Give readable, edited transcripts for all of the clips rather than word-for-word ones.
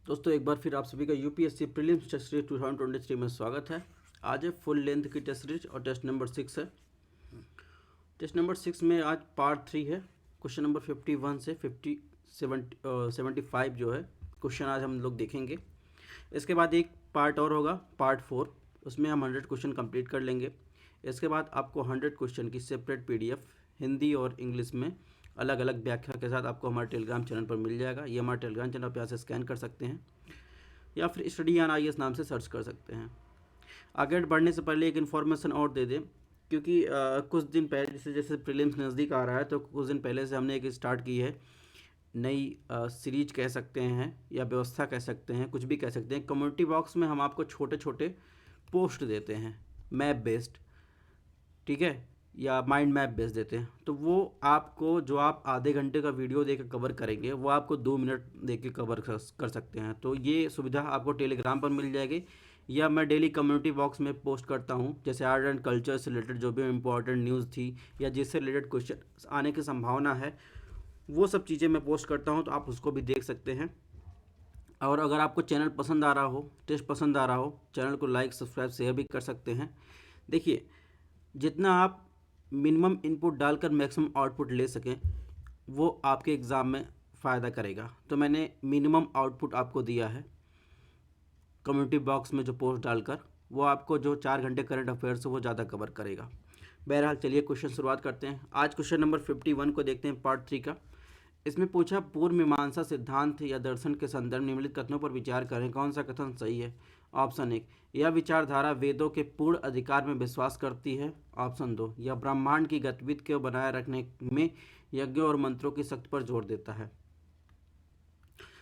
दोस्तों एक बार फिर आप सभी का यूपीएससी प्रीलिम्स टेस्ट सीरीज 2023 में स्वागत है। आज है फुल लेंथ की टेस्ट सीरीज और टेस्ट नंबर 6 है। टेस्ट नंबर 6 में आज पार्ट 3 है। क्वेश्चन नंबर 51 से 75 जो है क्वेश्चन आज हम लोग देखेंगे। इसके बाद एक पार्ट और होगा, पार्ट 4, उसमें हम 100 क्वेश्चन कंप्लीट कर लेंगे। इसके बाद आपको 100 क्वेश्चन की सेपरेट पीडीएफ हिंदी और इंग्लिश में अलग अलग व्याख्या के साथ आपको हमारे टेलीग्राम चैनल पर मिल जाएगा। ये हमारा टेलीग्राम चैनल पर यहाँ से स्कैन कर सकते हैं या फिर स्टडी ऑन आईएएस नाम से सर्च कर सकते हैं। आगे बढ़ने से पहले एक इन्फॉर्मेशन और दे दें, क्योंकि कुछ दिन पहले जैसे प्रीलिम्स नज़दीक आ रहा है तो कुछ दिन पहले से हमने एक स्टार्ट की है नई सीरीज कह सकते हैं या व्यवस्था कह सकते हैं, कुछ भी कह सकते हैं। कम्युनिटी बॉक्स में हम आपको छोटे छोटे पोस्ट देते हैं मैप बेस्ड, ठीक है, या माइंड मैप बेच देते हैं। तो वो आपको जो आप आधे घंटे का वीडियो देकर कवर करेंगे वो आपको 2 मिनट देकर कवर कर सकते हैं। तो ये सुविधा आपको टेलीग्राम पर मिल जाएगी या मैं डेली कम्युनिटी बॉक्स में पोस्ट करता हूँ। जैसे आर्ट एंड कल्चर से रिलेटेड जो भी इम्पोर्टेंट न्यूज़ थी या जिससे रिलेटेड क्वेश्चन आने की संभावना है, वो सब चीज़ें मैं पोस्ट करता हूँ, तो आप उसको भी देख सकते हैं। और अगर आपको चैनल पसंद आ रहा हो, टेस्ट पसंद आ रहा हो, चैनल को लाइक सब्सक्राइब शेयर भी कर सकते हैं। देखिए, जितना आप मिनिमम इनपुट डालकर मैक्सिमम आउटपुट ले सकें वो आपके एग्ज़ाम में फ़ायदा करेगा। तो मैंने मिनिमम आउटपुट आपको दिया है कम्युनिटी बॉक्स में जो पोस्ट डालकर, वो आपको जो 4 घंटे करंट अफेयर्स है वो ज़्यादा कवर करेगा। बहरहाल चलिए क्वेश्चन शुरुआत करते हैं। आज क्वेश्चन नंबर 51 को देखते हैं, पार्ट 3 का। इसमें पूछा पूर्व मीमांसा सिद्धांत या दर्शन के संदर्भ निम्नलिखित कथनों पर विचार करें, कौन सा कथन सही है। ऑप्शन 1, यह विचारधारा वेदों के पूर्ण अधिकार में विश्वास करती है। ऑप्शन 2, यह ब्रह्मांड की गतिविधि को बनाए रखने में यज्ञों और मंत्रों की शक्ति पर जोर देता है।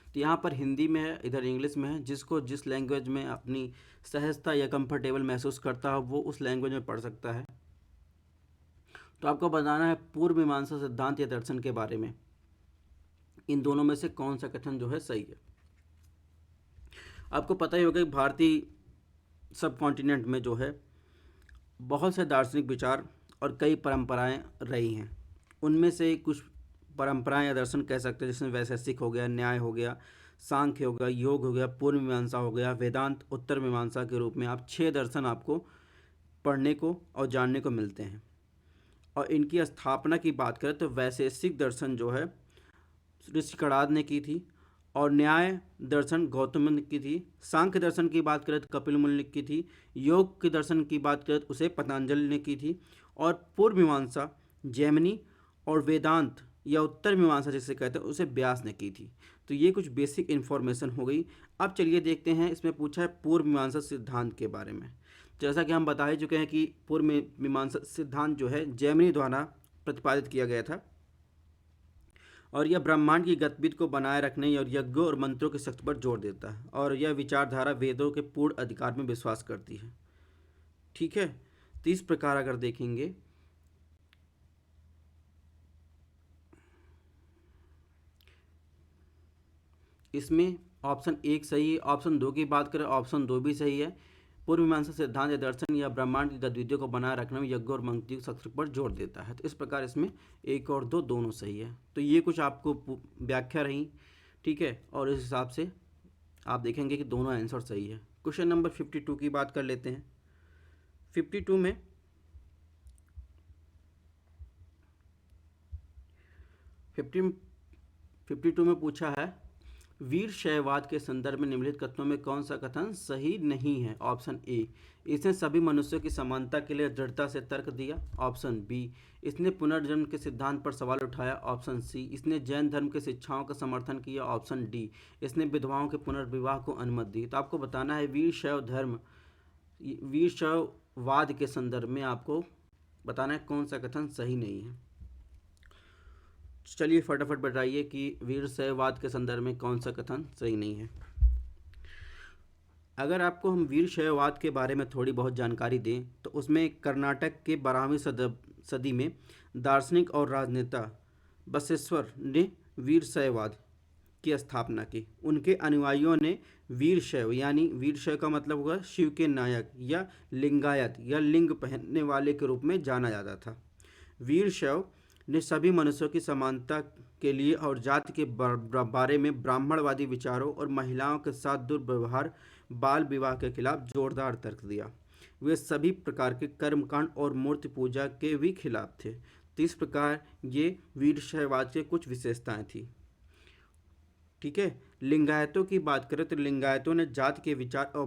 तो यहाँ पर हिंदी में है, इधर इंग्लिश में है। जिसको जिस लैंग्वेज में अपनी सहजता या कंफर्टेबल महसूस करता है वो उस लैंग्वेज में पढ़ सकता है। तो आपको बताना है पूर्व मीमांसा सिद्धांत या दर्शन के बारे में इन दोनों में से कौन सा कथन जो है सही है। आपको पता ही होगा कि भारतीय सब कॉन्टिनेंट में जो है बहुत से दार्शनिक विचार और कई परंपराएं रही हैं। उनमें से कुछ परंपराएं या दर्शन कह सकते हैं, जिसमें वैशेषिक हो गया, न्याय हो गया, सांख्य हो गया, योग हो गया, पूर्व मीमांसा हो गया, वेदांत उत्तर मीमांसा के रूप में आप 6 दर्शन आपको पढ़ने को और जानने को मिलते हैं। और इनकी स्थापना की बात करें तो वैशेषिक दर्शन जो है ऋषि कणाद ने की थी, और न्याय दर्शन गौतम ने की थी। सांख्य दर्शन की बात करें तो कपिल मुनि ने की थी। योग के दर्शन की बात करें तो उसे पतंजलि ने की थी। और पूर्व मीमांसा जैमिनी और वेदांत या उत्तर मीमांसा जिसे कहते हैं उसे व्यास ने की थी। तो ये कुछ बेसिक इन्फॉर्मेशन हो गई। अब चलिए देखते हैं, इसमें पूछा है पूर्व मीमांसा सिद्धांत के बारे में। जैसा कि हम बता ही चुके हैं कि पूर्व मीमांसा सिद्धांत जो है जैमिनी द्वारा प्रतिपादित किया गया था, और यह ब्रह्मांड की गतिविधि को बनाए रखने और यज्ञों और मंत्रों की शक्ति पर जोर देता है, और यह विचारधारा वेदों के पूर्ण अधिकार में विश्वास करती है। ठीक है, तो इस प्रकार अगर देखेंगे इसमें ऑप्शन 1 सही है। ऑप्शन 2 की बात करें, ऑप्शन 2 भी सही है। पूर्व मीमांसा सिद्धांत या दर्शन या ब्रह्मांड की गतिविधियों को बनाए रखने में यज्ञ और मंत्र की शक्ति पर जोर देता है। तो इस प्रकार इसमें 1 और 2 दोनों सही है। तो ये कुछ आपको व्याख्या रही, ठीक है, और इस हिसाब से आप देखेंगे कि दोनों आंसर सही है। क्वेश्चन नंबर 52 की बात कर लेते हैं। 52 में पूछा है वीर शैववाद के संदर्भ में निम्नलिखित कथनों में कौन सा कथन सही नहीं है। ऑप्शन ए, इसने सभी मनुष्यों की समानता के लिए दृढ़ता से तर्क दिया। ऑप्शन बी, इसने पुनर्जन्म के सिद्धांत पर सवाल उठाया। ऑप्शन सी, इसने जैन धर्म की शिक्षाओं का समर्थन किया। ऑप्शन डी, इसने विधवाओं के पुनर्विवाह को अनुमति दी। तो आपको बताना है वीर शैववाद के संदर्भ में आपको बताना है कौन सा कथन सही नहीं है। चलिए फटाफट बताइए कि वीर शैववाद के संदर्भ में कौन सा कथन सही नहीं है। अगर आपको हम वीर शैववाद के बारे में थोड़ी बहुत जानकारी दें तो उसमें कर्नाटक के 12वीं सदी में दार्शनिक और राजनेता बसवेश्वर ने वीर शैववाद की स्थापना की। उनके अनुयायियों ने वीर शैव, यानी वीर शैव का मतलब हुआ शिव के नायक या लिंगायत या लिंग पहनने वाले के रूप में जाना जाता था। वीर शैव ने सभी मनुष्यों की समानता के लिए और जाति के बारे में ब्राह्मणवादी विचारों और महिलाओं के साथ दुर्व्यवहार, बाल विवाह के खिलाफ जोरदार तर्क दिया। वे सभी प्रकार के कर्मकांड और मूर्ति पूजा के भी खिलाफ थे। तो इस प्रकार ये वीरशैववाद की कुछ विशेषताएं थी। ठीक है। लिंगायतों की बात करें तो लिंगायतों ने जाति के विचार और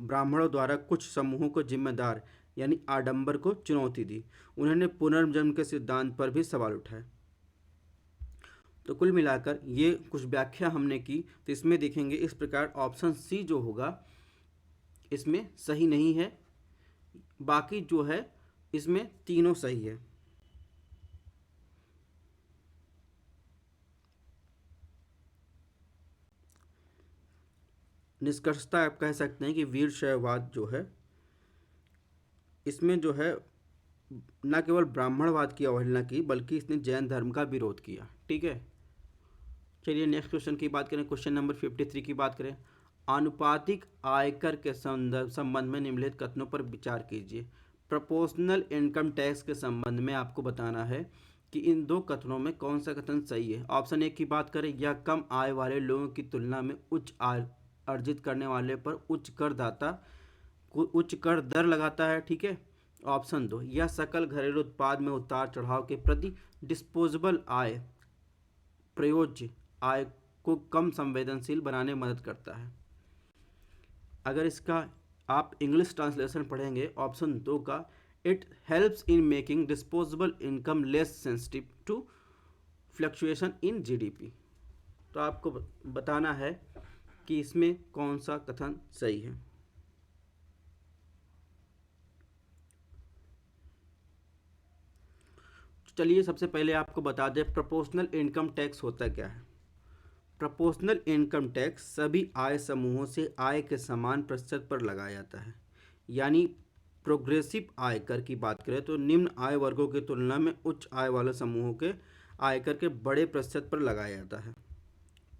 ब्राह्मणों द्वारा कुछ समूहों को जिम्मेदार यानी आडंबर को चुनौती दी। उन्होंने पुनर्जन्म के सिद्धांत पर भी सवाल उठाए। तो कुल मिलाकर ये कुछ व्याख्या हमने की। तो इसमें देखेंगे इस प्रकार ऑप्शन सी जो होगा इसमें सही नहीं है, बाकी जो है इसमें तीनों सही है। निष्कर्षता आप कह सकते हैं कि वीरशैववाद जो है इसमें जो है न केवल ब्राह्मणवाद की अवहेलना की बल्कि इसने जैन धर्म का विरोध किया। ठीक है। चलिए नेक्स्ट क्वेश्चन की बात करें। क्वेश्चन नंबर 53 की बात करें। आनुपातिक आयकर के संबंध में निम्नलिखित कथनों पर विचार कीजिए। प्रोपोर्शनल इनकम टैक्स के संबंध में आपको बताना है कि इन दो कथनों में कौन सा कथन सही है। ऑप्शन ए की बात करें, यह कम आय वाले लोगों की तुलना में उच्च आय अर्जित करने वाले पर उच्च कर दर लगाता है। ठीक है। ऑप्शन दो, यह सकल घरेलू उत्पाद में उतार चढ़ाव के प्रति डिस्पोजेबल आय प्रयोज्य आय को कम संवेदनशील बनाने में मदद करता है। अगर इसका आप इंग्लिश ट्रांसलेशन पढ़ेंगे ऑप्शन दो का, it helps in making disposable income less sensitive to fluctuation in GDP. तो आपको बताना है कि इसमें कौन सा कथन सही है। चलिए सबसे पहले आपको बता दें प्रोपोर्शनल इनकम टैक्स होता क्या है। प्रोपोर्शनल इनकम टैक्स सभी आय समूहों से आय के समान प्रतिशत पर लगाया जाता है। यानी प्रोग्रेसिव आयकर की बात करें तो निम्न आय वर्गों की तुलना में उच्च आय वाले समूहों के आयकर के बड़े प्रतिशत पर लगाया जाता है।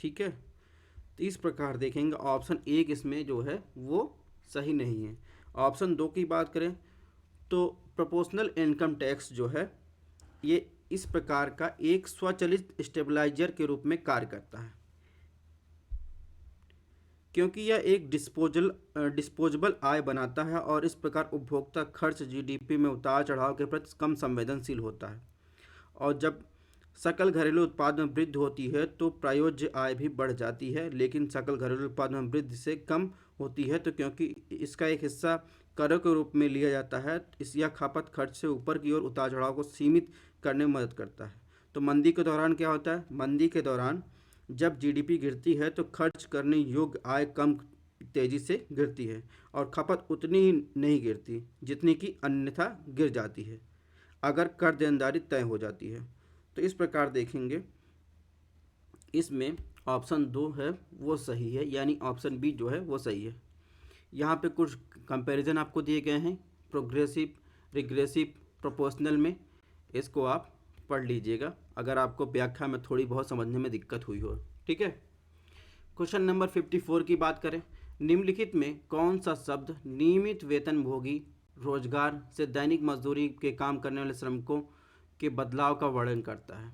ठीक है। तो इस प्रकार देखेंगे ऑप्शन एक इसमें जो है वो सही नहीं है। ऑप्शन दो की बात करें तो प्रोपोर्शनल इनकम टैक्स जो है ये इस प्रकार का एक स्वचालित स्टेबलाइजर के रूप में कार्य करता है, क्योंकि यह एक डिस्पोजेबल आय बनाता है और इस प्रकार उपभोक्ता खर्च जीडीपी में उतार चढ़ाव के प्रति कम संवेदनशील होता है। और जब सकल घरेलू उत्पाद में वृद्धि होती है तो प्रायोज्य आय भी बढ़ जाती है, लेकिन सकल घरेलू उत्पाद में वृद्धि से कम होती है तो क्योंकि इसका एक हिस्सा करों के रूप में लिया जाता है, इस यह खपत खर्च से ऊपर की ओर उतार चढ़ाव को सीमित करने में मदद करता है। तो मंदी के दौरान क्या होता है, मंदी के दौरान जब जीडीपी गिरती है तो खर्च करने योग्य आय कम तेजी से गिरती है और खपत उतनी ही नहीं गिरती जितनी कि अन्यथा गिर जाती है अगर कर देनदारी तय हो जाती है। तो इस प्रकार देखेंगे इसमें ऑप्शन दो है वो सही है, यानी ऑप्शन बी जो है वो सही है। यहाँ पे कुछ कंपैरिजन आपको दिए गए हैं प्रोग्रेसिव, रिग्रेसिव, प्रोपोर्शनल में, इसको आप पढ़ लीजिएगा अगर आपको व्याख्या में थोड़ी बहुत समझने में दिक्कत हुई हो। ठीक है। क्वेश्चन नंबर 54 की बात करें। निम्नलिखित में कौन सा शब्द नियमित वेतनभोगी रोजगार से दैनिक मजदूरी के काम करने वाले श्रमिकों के बदलाव का वर्णन करता है।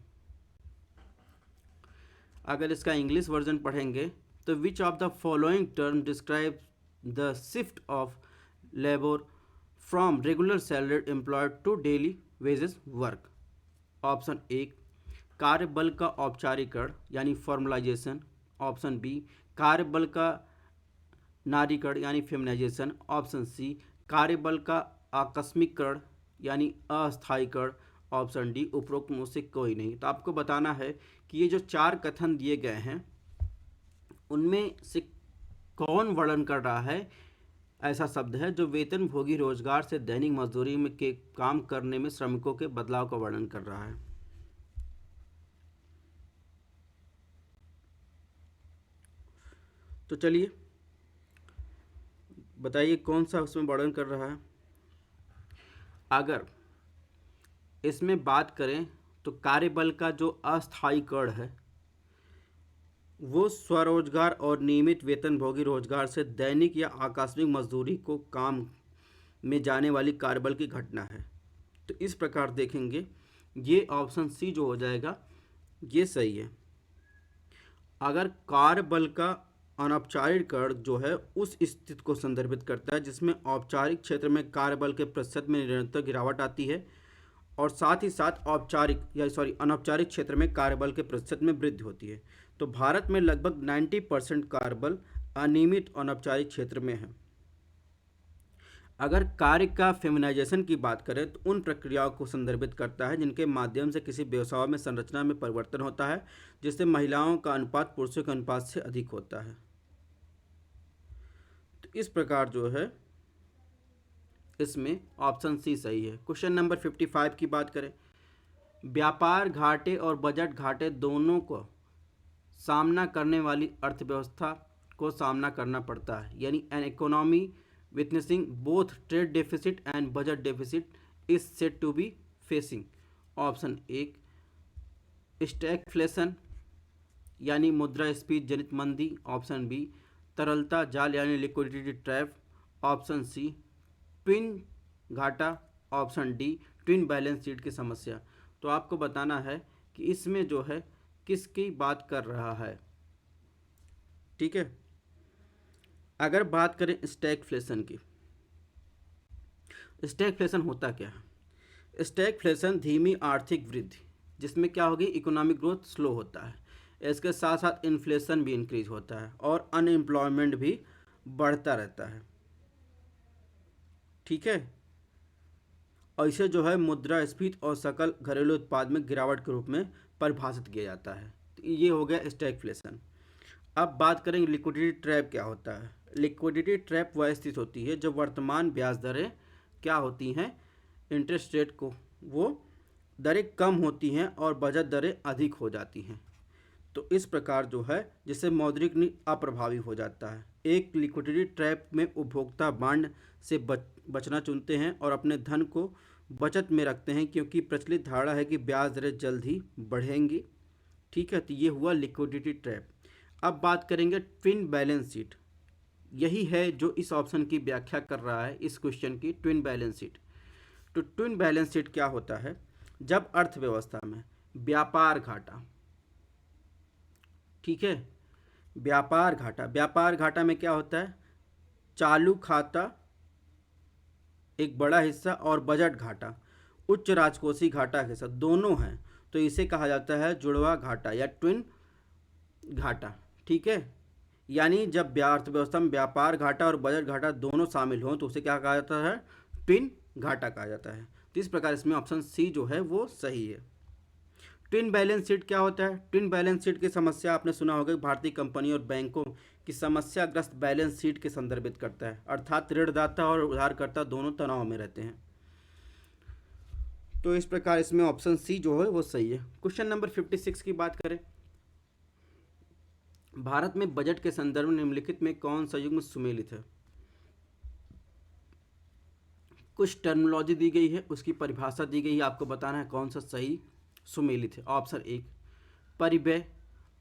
अगर इसका इंग्लिश वर्जन पढ़ेंगे तो which of the following term describe the shift of labour from regular salaried employed to daily wages work. Option A कार्यबल का औपचारिकरण यानी फॉर्मलाइजेशन। ऑप्शन बी कार्यबल का नारीकरण यानी फेमिनाइजेशन। ऑप्शन सी कार्यबल का आकस्मिकरण यानी अस्थायीकरण। ऑप्शन डी उपरोक्त में से कोई नहीं। तो आपको बताना है कि ये जो चार कथन दिए गए हैं उनमें से कौन वर्णन कर रहा है ऐसा शब्द है जो वेतन भोगी रोजगार से दैनिक मजदूरी में के काम करने में श्रमिकों के बदलाव का वर्णन कर रहा है। तो चलिए बताइए कौन सा उसमें वर्णन कर रहा है। अगर इसमें बात करें तो कार्यबल का जो अस्थायीकरण है वो स्वरोजगार और नियमित वेतनभोगी रोजगार से दैनिक या आकस्मिक मजदूरी को काम में जाने वाली कार्यबल की घटना है। तो इस प्रकार देखेंगे ये ऑप्शन सी जो हो जाएगा ये सही है। अगर कार्यबल का अनौपचारिकरण जो है उस स्थिति को संदर्भित करता है जिसमें औपचारिक क्षेत्र में कार्यबल के प्रतिशत में निरंतर गिरावट आती है और साथ ही साथ अनौपचारिक क्षेत्र में कार्यबल के प्रतिशत में वृद्धि होती है। तो भारत में लगभग 90% कार्यबल अनियमित अनौपचारिक क्षेत्र में है। अगर कार्य का फेमिनाइजेशन की बात करें तो उन प्रक्रियाओं को संदर्भित करता है जिनके माध्यम से किसी व्यवसाय में संरचना में परिवर्तन होता है जिससे महिलाओं का अनुपात पुरुषों के अनुपात से अधिक होता है। तो इस प्रकार जो है इसमें ऑप्शन सी सही है। क्वेश्चन नंबर 55 की बात करें, व्यापार घाटे और बजट घाटे दोनों को सामना करने वाली अर्थव्यवस्था को सामना करना पड़ता है, यानी an economy witnessing both trade deficit and budget deficit is said to be facing. Option एक स्टैगफ्लेशन यानी मुद्रास्फीति जनित मंदी। ऑप्शन बी तरलता जाल यानी liquidity trap. Option C twin घाटा। Option D twin balance sheet की समस्या। तो आपको बताना है कि इसमें जो है किसकी बात कर रहा है। ठीक है, अगर बात करें स्टैगफ्लेशन की, स्टैगफ्लेशन होता क्या है? स्टैगफ्लेशन धीमी आर्थिक वृद्धि जिसमें क्या होगी, इकोनॉमिक ग्रोथ स्लो होता है, इसके साथ साथ इन्फ्लेशन भी इंक्रीज होता है और अनएम्प्लॉयमेंट भी बढ़ता रहता है। ठीक है, और इसे जो है मुद्रास्फीति और सकल घरेलू उत्पाद में गिरावट के रूप में परिभाषित किया जाता है। तो ये हो गया स्टैगफ्लेशन। अब बात करेंगे लिक्विडिटी ट्रैप क्या होता है। लिक्विडिटी ट्रैप वह स्थिति होती है जब वर्तमान ब्याज दरें क्या होती हैं, इंटरेस्ट रेट को वो दरें कम होती हैं और बचत दरें अधिक हो जाती हैं। तो इस प्रकार जो है जिससे मौद्रिक नीति अप्रभावी हो जाता है। एक लिक्विडिटी ट्रैप में उपभोक्ता बांड से बचना चुनते हैं और अपने धन को बचत में रखते हैं क्योंकि प्रचलित धारणा है कि ब्याज दरें जल्द ही बढ़ेंगी। ठीक है, तो ये हुआ लिक्विडिटी ट्रैप। अब बात करेंगे ट्विन बैलेंस शीट। यही है जो इस ऑप्शन की व्याख्या कर रहा है, इस क्वेश्चन की, ट्विन बैलेंस शीट। तो ट्विन बैलेंस शीट क्या होता है, जब अर्थव्यवस्था में व्यापार घाटा, ठीक है, व्यापार घाटा में क्या होता है, चालू खाता एक बड़ा हिस्सा और बजट घाटा उच्च राजकोषीय घाटा के साथ दोनों हैं, तो इसे कहा जाता है जुड़वा घाटा या ट्विन घाटा। ठीक है, यानी जब अर्थव्यवस्था में व्यापार घाटा और बजट घाटा दोनों शामिल हों तो उसे क्या कहा जाता है, ट्विन घाटा कहा जाता है। तो इस प्रकार इसमें ऑप्शन सी जो है वो सही है। ट्विन बैलेंस शीट क्या होता है? ट्विन बैलेंस शीट की समस्या आपने सुना होगा, भारतीय कंपनी और बैंकों की समस्याग्रस्त बैलेंस शीट के संदर्भित करता है, अर्थात ऋणदाता और उधारकर्ता दोनों तनाव में रहते हैं। तो इस प्रकार इसमें ऑप्शन सी जो है वो सही है। क्वेश्चन नंबर 56 की बात करें, भारत में बजट के संदर्भ में निम्नलिखित में कौन सा युग्म सुमेलित है? कुछ टर्मिनोलॉजी दी गई है, उसकी परिभाषा दी गई है, आपको बताना है कौन सा सही सुमेलित है। ऑप्शन एक परिव्यय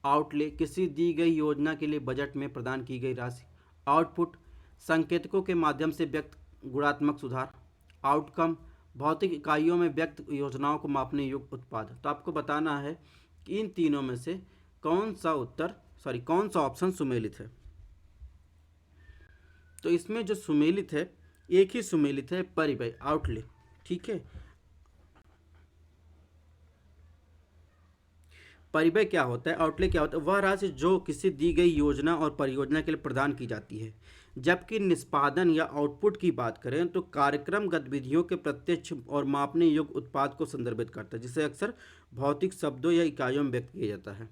आउटले, किसी दी गई योजना के लिए बजट में प्रदान की गई राशि। आउटपुट संकेतकों के माध्यम से व्यक्त गुणात्मक सुधार। आउटकम भौतिक इकाइयों में व्यक्त योजनाओं को मापने योग्य उत्पाद। तो आपको बताना है कि इन तीनों में से कौन सा ऑप्शन सुमेलित है। तो इसमें जो सुमेलित है, एक ही सुमेलित है, परिव्यय आउटले। ठीक है, परिव्यय क्या होता है, आउटले क्या होता है, वह राशि जो किसी दी गई योजना और परियोजना के लिए प्रदान की जाती है। जबकि निष्पादन या आउटपुट की बात करें तो कार्यक्रम गतिविधियों के प्रत्यक्ष और मापने योग्य उत्पाद को संदर्भित करता है, जिसे अक्सर भौतिक शब्दों या इकाइयों में व्यक्त किया जाता है।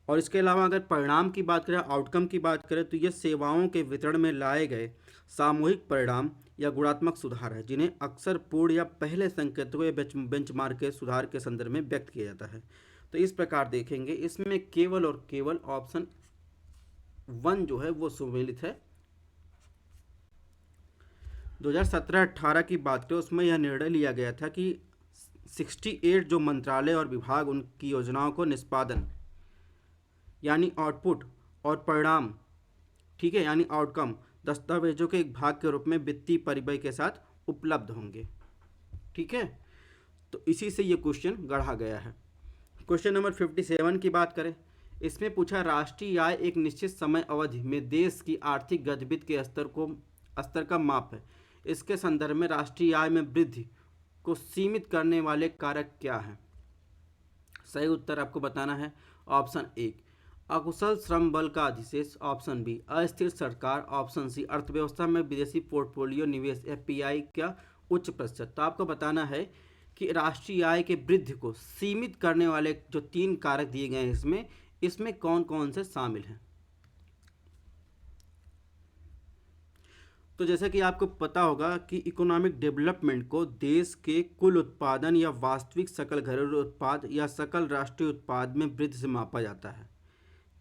और इसके अलावा अगर परिणाम की बात करें, आउटकम की बात करें, तो यह सेवाओं के वितरण में लाए गए सामूहिक परिणाम या गुणात्मक सुधार है, जिन्हें अक्सर पूर्ण या पहले संकेतकों या बेंचमार्क के सुधार के संदर्भ में व्यक्त किया जाता है। तो इस प्रकार देखेंगे इसमें केवल और केवल ऑप्शन 1 जो है वो सुमेलित है। 2017-18 की बात करें उसमें यह निर्णय लिया गया था कि 68 जो मंत्रालय और विभाग उनकी योजनाओं को निष्पादन यानी आउटपुट और परिणाम, ठीक है, यानी आउटकम दस्तावेजों के एक भाग के रूप में वित्तीय परिव्यय के साथ उपलब्ध होंगे। ठीक है, तो इसी से ये क्वेश्चन गढ़ा गया है। क्वेश्चन नंबर 57 की बात करें, इसमें पूछा राष्ट्रीय आय एक निश्चित समय अवधि में देश की आर्थिक गतिविधि के स्तर का माप है। इसके संदर्भ में राष्ट्रीय आय में वृद्धि को सीमित करने वाले कारक क्या हैं? सही उत्तर आपको बताना है। ऑप्शन 1 अकुशल श्रम बल का अधिशेष, ऑप्शन बी अस्थिर सरकार, ऑप्शन सी अर्थव्यवस्था में विदेशी पोर्टफोलियो निवेश एफपीआई का उच्च प्रतिशत। तो आपको बताना है कि राष्ट्रीय आय के वृद्धि को सीमित करने वाले जो 3 कारक दिए गए हैं इसमें कौन कौन से शामिल हैं। तो जैसे कि आपको पता होगा कि इकोनॉमिक डेवलपमेंट को देश के कुल उत्पादन या वास्तविक सकल घरेलू उत्पाद या सकल राष्ट्रीय उत्पाद में वृद्धि से मापा जाता है।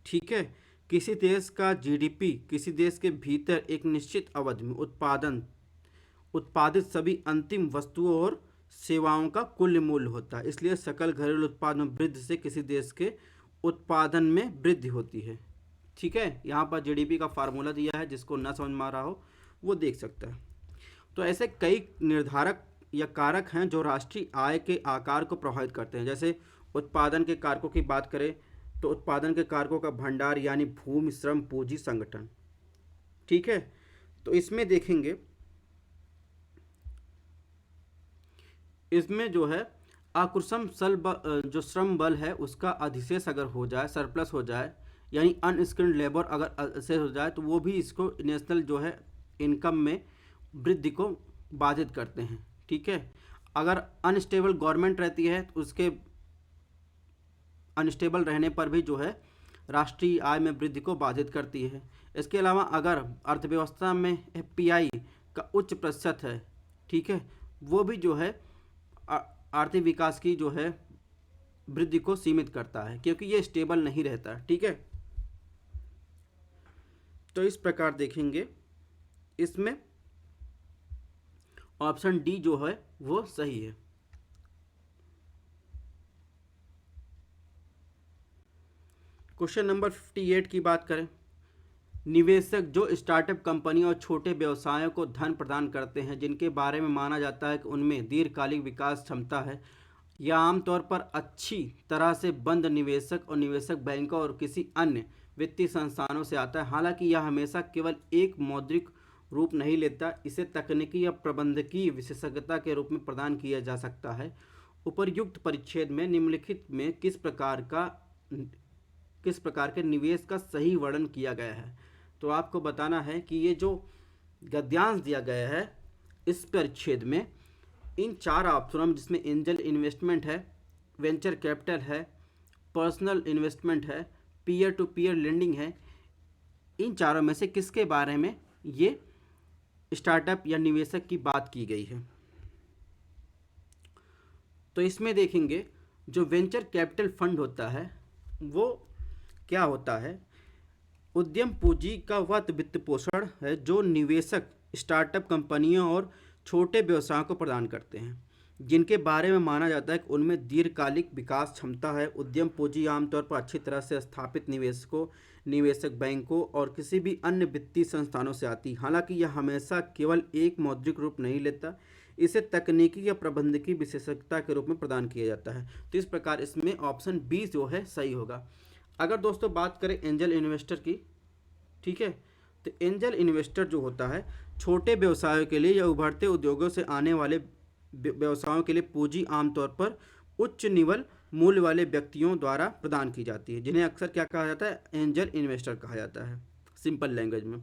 ठीक है, किसी देश का जीडीपी किसी देश के भीतर एक निश्चित अवधि में उत्पादित सभी अंतिम वस्तुओं और सेवाओं का कुल मूल्य होता है। इसलिए सकल घरेलू उत्पाद में वृद्धि से किसी देश के उत्पादन में वृद्धि होती है। ठीक है, यहाँ पर जीडीपी का फार्मूला दिया है, जिसको न समझ में आ रहा हो वो देख सकता है। तो ऐसे कई निर्धारक या कारक हैं जो राष्ट्रीय आय के आकार को प्रभावित करते हैं। जैसे उत्पादन के कारकों की बात करें तो उत्पादन के कारकों का भंडार यानी भूमि, श्रम, पूंजी, संगठन। ठीक है, तो इसमें देखेंगे, इसमें जो है अकुशल जो श्रम बल है उसका अधिशेष अगर हो जाए, सरप्लस हो जाए, यानी अनस्किल्ड लेबर अगर अधिशेष हो जाए तो वो भी इसको नेशनल जो है इनकम में वृद्धि को बाधित करते हैं। ठीक है, अगर अनस्टेबल गवर्नमेंट रहती है तो उसके अनस्टेबल रहने पर भी जो है राष्ट्रीय आय में वृद्धि को बाधित करती है। इसके अलावा अगर अर्थव्यवस्था में एफपीआई का उच्च प्रतिशत है, ठीक है, वो भी जो है आर्थिक विकास की जो है वृद्धि को सीमित करता है, क्योंकि ये स्टेबल नहीं रहता। ठीक है, तो इस प्रकार देखेंगे इसमें ऑप्शन डी जो है वो सही है। क्वेश्चन नंबर 58 की बात करें, निवेशक जो स्टार्टअप कंपनी और छोटे व्यवसायों को धन प्रदान करते हैं जिनके बारे में माना जाता है कि उनमें दीर्घकालिक विकास क्षमता है, यह आमतौर पर अच्छी तरह से बंद निवेशक और निवेशक बैंकों और किसी अन्य वित्तीय संस्थानों से आता है। हालांकि यह हमेशा केवल एक मौद्रिक रूप नहीं लेता, इसे तकनीकी या प्रबंधकीय विशेषज्ञता के रूप में प्रदान किया जा सकता है। उपर्युक्त परिच्छेद में निम्नलिखित में किस प्रकार के निवेश का सही वर्णन किया गया है। तो आपको बताना है कि ये जो गद्यांश दिया गया है इस परिच्छेद में इन 4 ऑप्शनों जिसमें एंजल इन्वेस्टमेंट है, वेंचर कैपिटल है, पर्सनल इन्वेस्टमेंट है, पीयर टू पीयर लेंडिंग है, इन चारों में से किसके बारे में ये स्टार्टअप या निवेशक की बात की गई है। तो इसमें देखेंगे जो वेंचर कैपिटल फंड होता है वो क्या होता है, उद्यम पूंजी का वह वित्त पोषण है जो निवेशक स्टार्टअप कंपनियों और छोटे व्यवसायों को प्रदान करते हैं जिनके बारे में माना जाता है कि उनमें दीर्घकालिक विकास क्षमता है। उद्यम पूंजी आमतौर पर अच्छी तरह से स्थापित निवेशकों, निवेशक बैंकों और किसी भी अन्य वित्तीय संस्थानों से आती। हालांकि यह हमेशा केवल एक मौद्रिक रूप नहीं लेता, इसे तकनीकी या प्रबंधकीय विशेषज्ञता के रूप में प्रदान किया जाता है। तो इस प्रकार इसमें ऑप्शन बी जो है सही होगा। अगर दोस्तों बात करें एंजल इन्वेस्टर की, ठीक है, तो एंजल इन्वेस्टर जो होता है छोटे व्यवसायों के लिए या उभरते उद्योगों से आने वाले व्यवसायों के लिए पूंजी आमतौर पर उच्च निवल मूल्य वाले व्यक्तियों द्वारा प्रदान की जाती है, जिन्हें अक्सर क्या कहा जाता है, एंजल इन्वेस्टर कहा जाता है सिंपल लैंग्वेज में।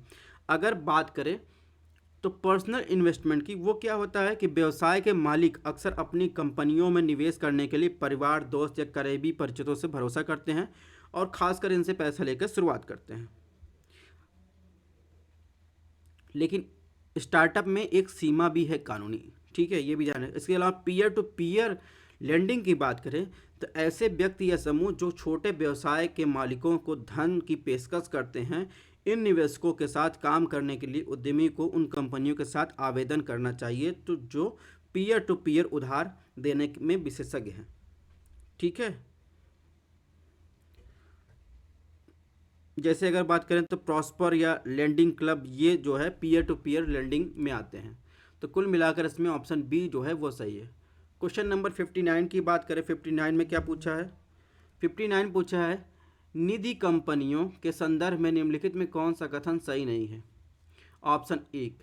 अगर बात करें तो पर्सनल इन्वेस्टमेंट की, वो क्या होता है कि व्यवसाय के मालिक अक्सर अपनी कंपनियों में निवेश करने के लिए परिवार, दोस्त या करीबी परिचितों से भरोसा करते हैं और खासकर इनसे पैसा लेकर शुरुआत करते हैं। लेकिन स्टार्टअप में एक सीमा भी है कानूनी, ठीक है, ये भी जाने। इसके अलावा पीयर टू पीयर लेंडिंग की बात करें तो ऐसे व्यक्ति या समूह जो छोटे व्यवसाय के मालिकों को धन की पेशकश करते हैं, इन निवेशकों के साथ काम करने के लिए उद्यमी को उन कंपनियों के साथ आवेदन करना चाहिए तो जो पीयर टू पीयर उधार देने में विशेषज्ञ हैं। ठीक है, जैसे अगर बात करें तो प्रॉस्पर या लेंडिंग क्लब, ये जो है पीयर टू पीयर लेंडिंग में आते हैं। तो कुल मिलाकर इसमें ऑप्शन बी जो है वो सही है। क्वेश्चन नंबर 59 की बात करें, 59 में क्या पूछा है, 59 पूछा है, निधि कंपनियों के संदर्भ में निम्नलिखित में कौन सा कथन सही नहीं है। ऑप्शन एक,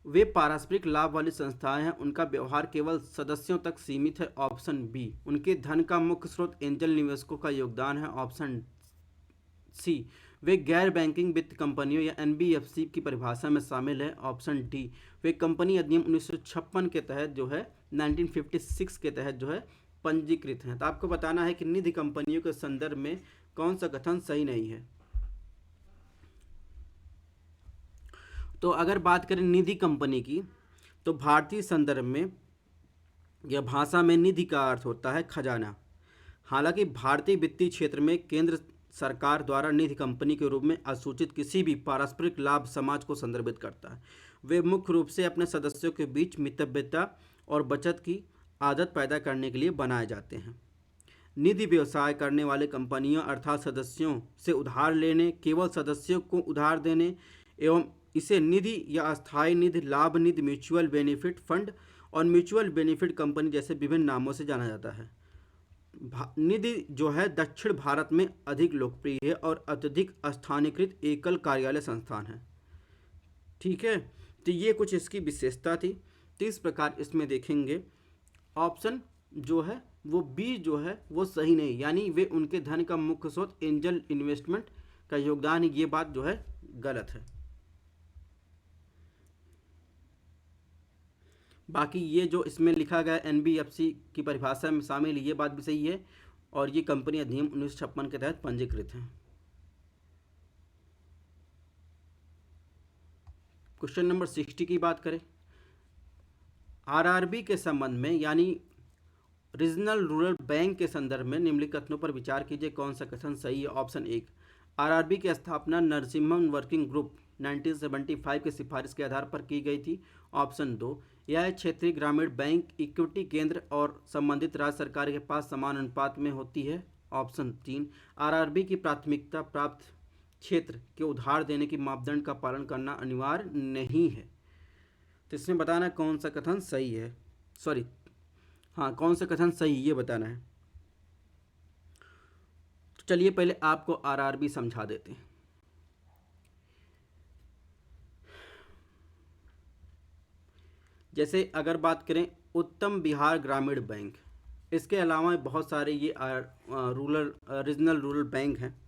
वे पारस्परिक लाभ वाली संस्थाएं हैं, उनका व्यवहार केवल सदस्यों तक सीमित है। ऑप्शन बी, उनके धन का मुख्य स्रोत एंजल निवेशकों का योगदान है। ऑप्शन सी, वे गैर बैंकिंग वित्त कंपनियों या एनबीएफसी की परिभाषा में शामिल है। ऑप्शन डी, वे कंपनी अधिनियम 1956 के तहत जो है 1956 के तहत जो है पंजीकृत हैं। तो आपको बताना है कि निधि कंपनियों के संदर्भ में कौन सा कथन सही नहीं है। तो अगर बात करें निधि कंपनी की, तो भारतीय संदर्भ में या भाषा में निधि का अर्थ होता है खजाना। हालांकि भारतीय वित्तीय क्षेत्र में केंद्र सरकार द्वारा निधि कंपनी के रूप में असूचित किसी भी पारस्परिक लाभ समाज को संदर्भित करता है। वे मुख्य रूप से अपने सदस्यों के बीच मितव्ययता और बचत की आदत पैदा करने के लिए बनाए जाते हैं। निधि व्यवसाय करने वाले कंपनियों अर्थात सदस्यों से उधार लेने, केवल सदस्यों को उधार देने एवं इसे निधि या अस्थायी निधि, लाभ निधि, म्यूचुअल बेनिफिट फंड और म्यूचुअल बेनिफिट कंपनी जैसे विभिन्न नामों से जाना जाता है। निधि जो है दक्षिण भारत में अधिक लोकप्रिय है और अत्यधिक स्थानीयकृत एकल कार्यालय संस्थान है। ठीक है, तो ये कुछ इसकी विशेषता थी। तो इस प्रकार इसमें देखेंगे ऑप्शन जो है वो बी जो है वो सही नहीं, यानी वे उनके धन का मुख्य स्रोत एंजल इन्वेस्टमेंट का योगदान, ये बात जो है गलत है। बाकी ये जो इसमें लिखा गया एनबीएफसी की परिभाषा में शामिल, ये बात भी सही है और ये कंपनी अधिनियम 1956 के तहत पंजीकृत है। क्वेश्चन नंबर 60 की बात करें, आरआरबी के संबंध में यानी रीजनल रूरल बैंक के संदर्भ में निम्नलिखित कथनों पर विचार कीजिए, कौन सा कथन सही है। ऑप्शन एक, आरआरबी की स्थापना नरसिम्हन वर्किंग ग्रुप 1975 की सिफारिश के आधार पर की गई थी। ऑप्शन दो, यह क्षेत्रीय ग्रामीण बैंक इक्विटी केंद्र और संबंधित राज्य सरकार के पास समान अनुपात में होती है। ऑप्शन तीन, आरआरबी की प्राथमिकता प्राप्त क्षेत्र के उधार देने की मापदंड का पालन करना अनिवार्य नहीं है। तो इसमें बताना कौन सा कथन सही है, कौन सा कथन सही ये बताना है। तो चलिए पहले आपको आरआरबी समझा देते हैं। जैसे अगर बात करें उत्तम बिहार ग्रामीण बैंक, इसके अलावा बहुत सारे ये रीजनल रूरल बैंक हैं।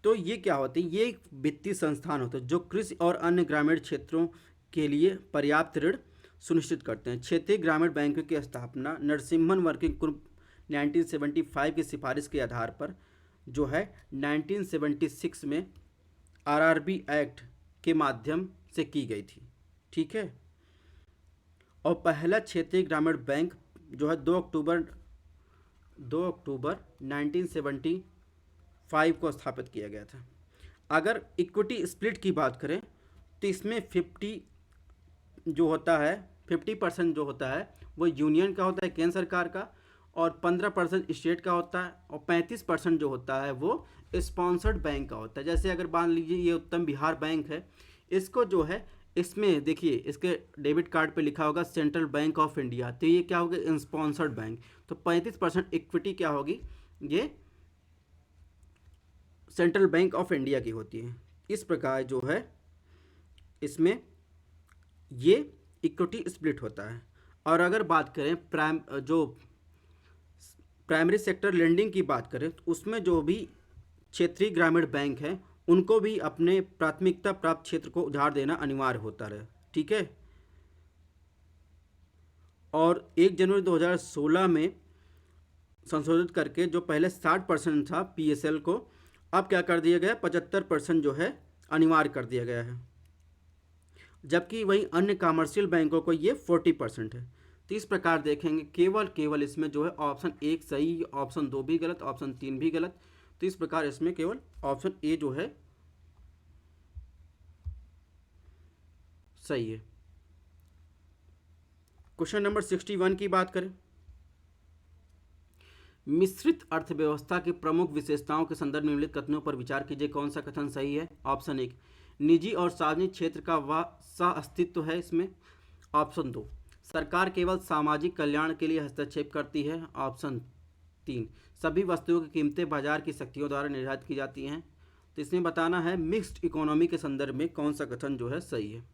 तो ये क्या होते हैं, ये एक वित्तीय संस्थान होते हैं जो कृषि और अन्य ग्रामीण क्षेत्रों के लिए पर्याप्त ऋण सुनिश्चित करते हैं। क्षेत्रीय ग्रामीण बैंकों की स्थापना नरसिम्हन वर्किंग ग्रुप 1975 की सिफारिश के आधार पर जो है 1976 में आरआरबी एक्ट के माध्यम से की गई थी। ठीक है, और पहला क्षेत्रीय ग्रामीण बैंक जो है 2 अक्टूबर 1975 को स्थापित किया गया था। अगर इक्विटी स्प्लिट की बात करें तो इसमें 50% जो होता है वो यूनियन का होता है, केंद्र सरकार का, और 15% स्टेट का होता है, और 35% जो होता है वो स्पॉन्सर्ड बैंक का होता है। जैसे अगर मान लीजिए ये उत्तम बिहार बैंक है, इसको जो है इसमें देखिए इसके डेबिट कार्ड पे लिखा होगा सेंट्रल बैंक ऑफ इंडिया, तो ये क्या होगा स्पॉन्सर्ड बैंक। तो 35% इक्विटी क्या होगी, ये सेंट्रल बैंक ऑफ इंडिया की होती है। इस प्रकार जो है इसमें ये इक्विटी स्प्लिट होता है। और अगर बात करें प्राइमरी सेक्टर लेंडिंग की बात करें तो उसमें जो भी क्षेत्रीय ग्रामीण बैंक हैं उनको भी अपने प्राथमिकता प्राप्त क्षेत्र को उधार देना अनिवार्य होता है। ठीक है, और 1 जनवरी 2016 में संशोधित करके जो पहले 60% था पीएसएल को, अब क्या कर दिया गया 75% जो है अनिवार्य कर दिया गया है, जबकि वहीं अन्य कमर्शियल बैंकों को ये 40% है। तो इस प्रकार देखेंगे केवल इसमें जो है ऑप्शन 1 सही, ऑप्शन 2 भी गलत, ऑप्शन 3 भी गलत। तो इस प्रकार इसमें केवल ऑप्शन ए जो है सही है। क्वेश्चन नंबर 61 की बात करें, मिश्रित अर्थव्यवस्था की प्रमुख विशेषताओं के संदर्भ में निम्नलिखित कथनों पर विचार कीजिए, कौन सा कथन सही है। ऑप्शन 1, निजी और सार्वजनिक क्षेत्र का वह सह-अस्तित्व है इसमें। ऑप्शन 2, सरकार केवल सामाजिक कल्याण के लिए हस्तक्षेप करती है। ऑप्शन 3, सभी वस्तुओं की कीमतें बाजार की शक्तियों द्वारा निर्धारित की जाती हैं। तो इसमें बताना है मिक्स्ड इकोनॉमी के संदर्भ में कौन सा कथन जो है सही है।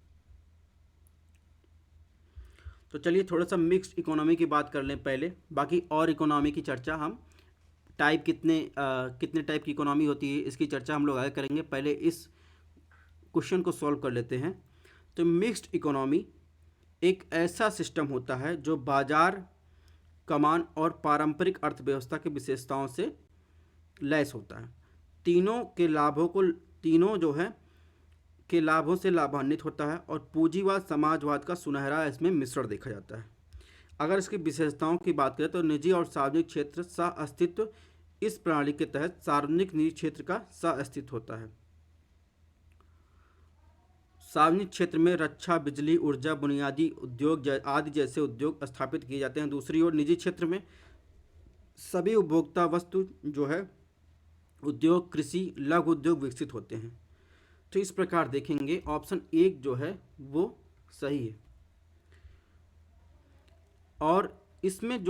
तो चलिए थोड़ा सा मिक्स्ड इकोनॉमी की बात कर लें पहले, बाकी और इकोनॉमी की चर्चा हम टाइप कितने टाइप की इकोनॉमी होती है इसकी चर्चा हम लोग आगे करेंगे। पहले इस क्वेश्चन को सॉल्व कर लेते हैं। तो मिक्स्ड इकोनॉमी एक ऐसा सिस्टम होता है जो बाजार, कमान और पारंपरिक अर्थव्यवस्था की विशेषताओं से लैस होता है। तीनों जो है के लाभों से लाभान्वित होता है और पूंजीवाद समाजवाद का सुनहरा इसमें मिश्रण देखा जाता है। अगर इसकी विशेषताओं की बात करें तो निजी और सार्वजनिक क्षेत्र सह अस्तित्व, इस प्रणाली के तहत सार्वजनिक निजी क्षेत्र का सह अस्तित्व होता है। सार्वजनिक क्षेत्र में रक्षा, बिजली, ऊर्जा, बुनियादी उद्योग आदि जैसे उद्योग स्थापित किए जाते हैं। दूसरी ओर निजी क्षेत्र में सभी उपभोक्ता वस्तु जो है उद्योग, कृषि, लघु उद्योग विकसित होते हैं। तो इस प्रकार देखेंगे ऑप्शन 1 जो है वो सही है। और इसमें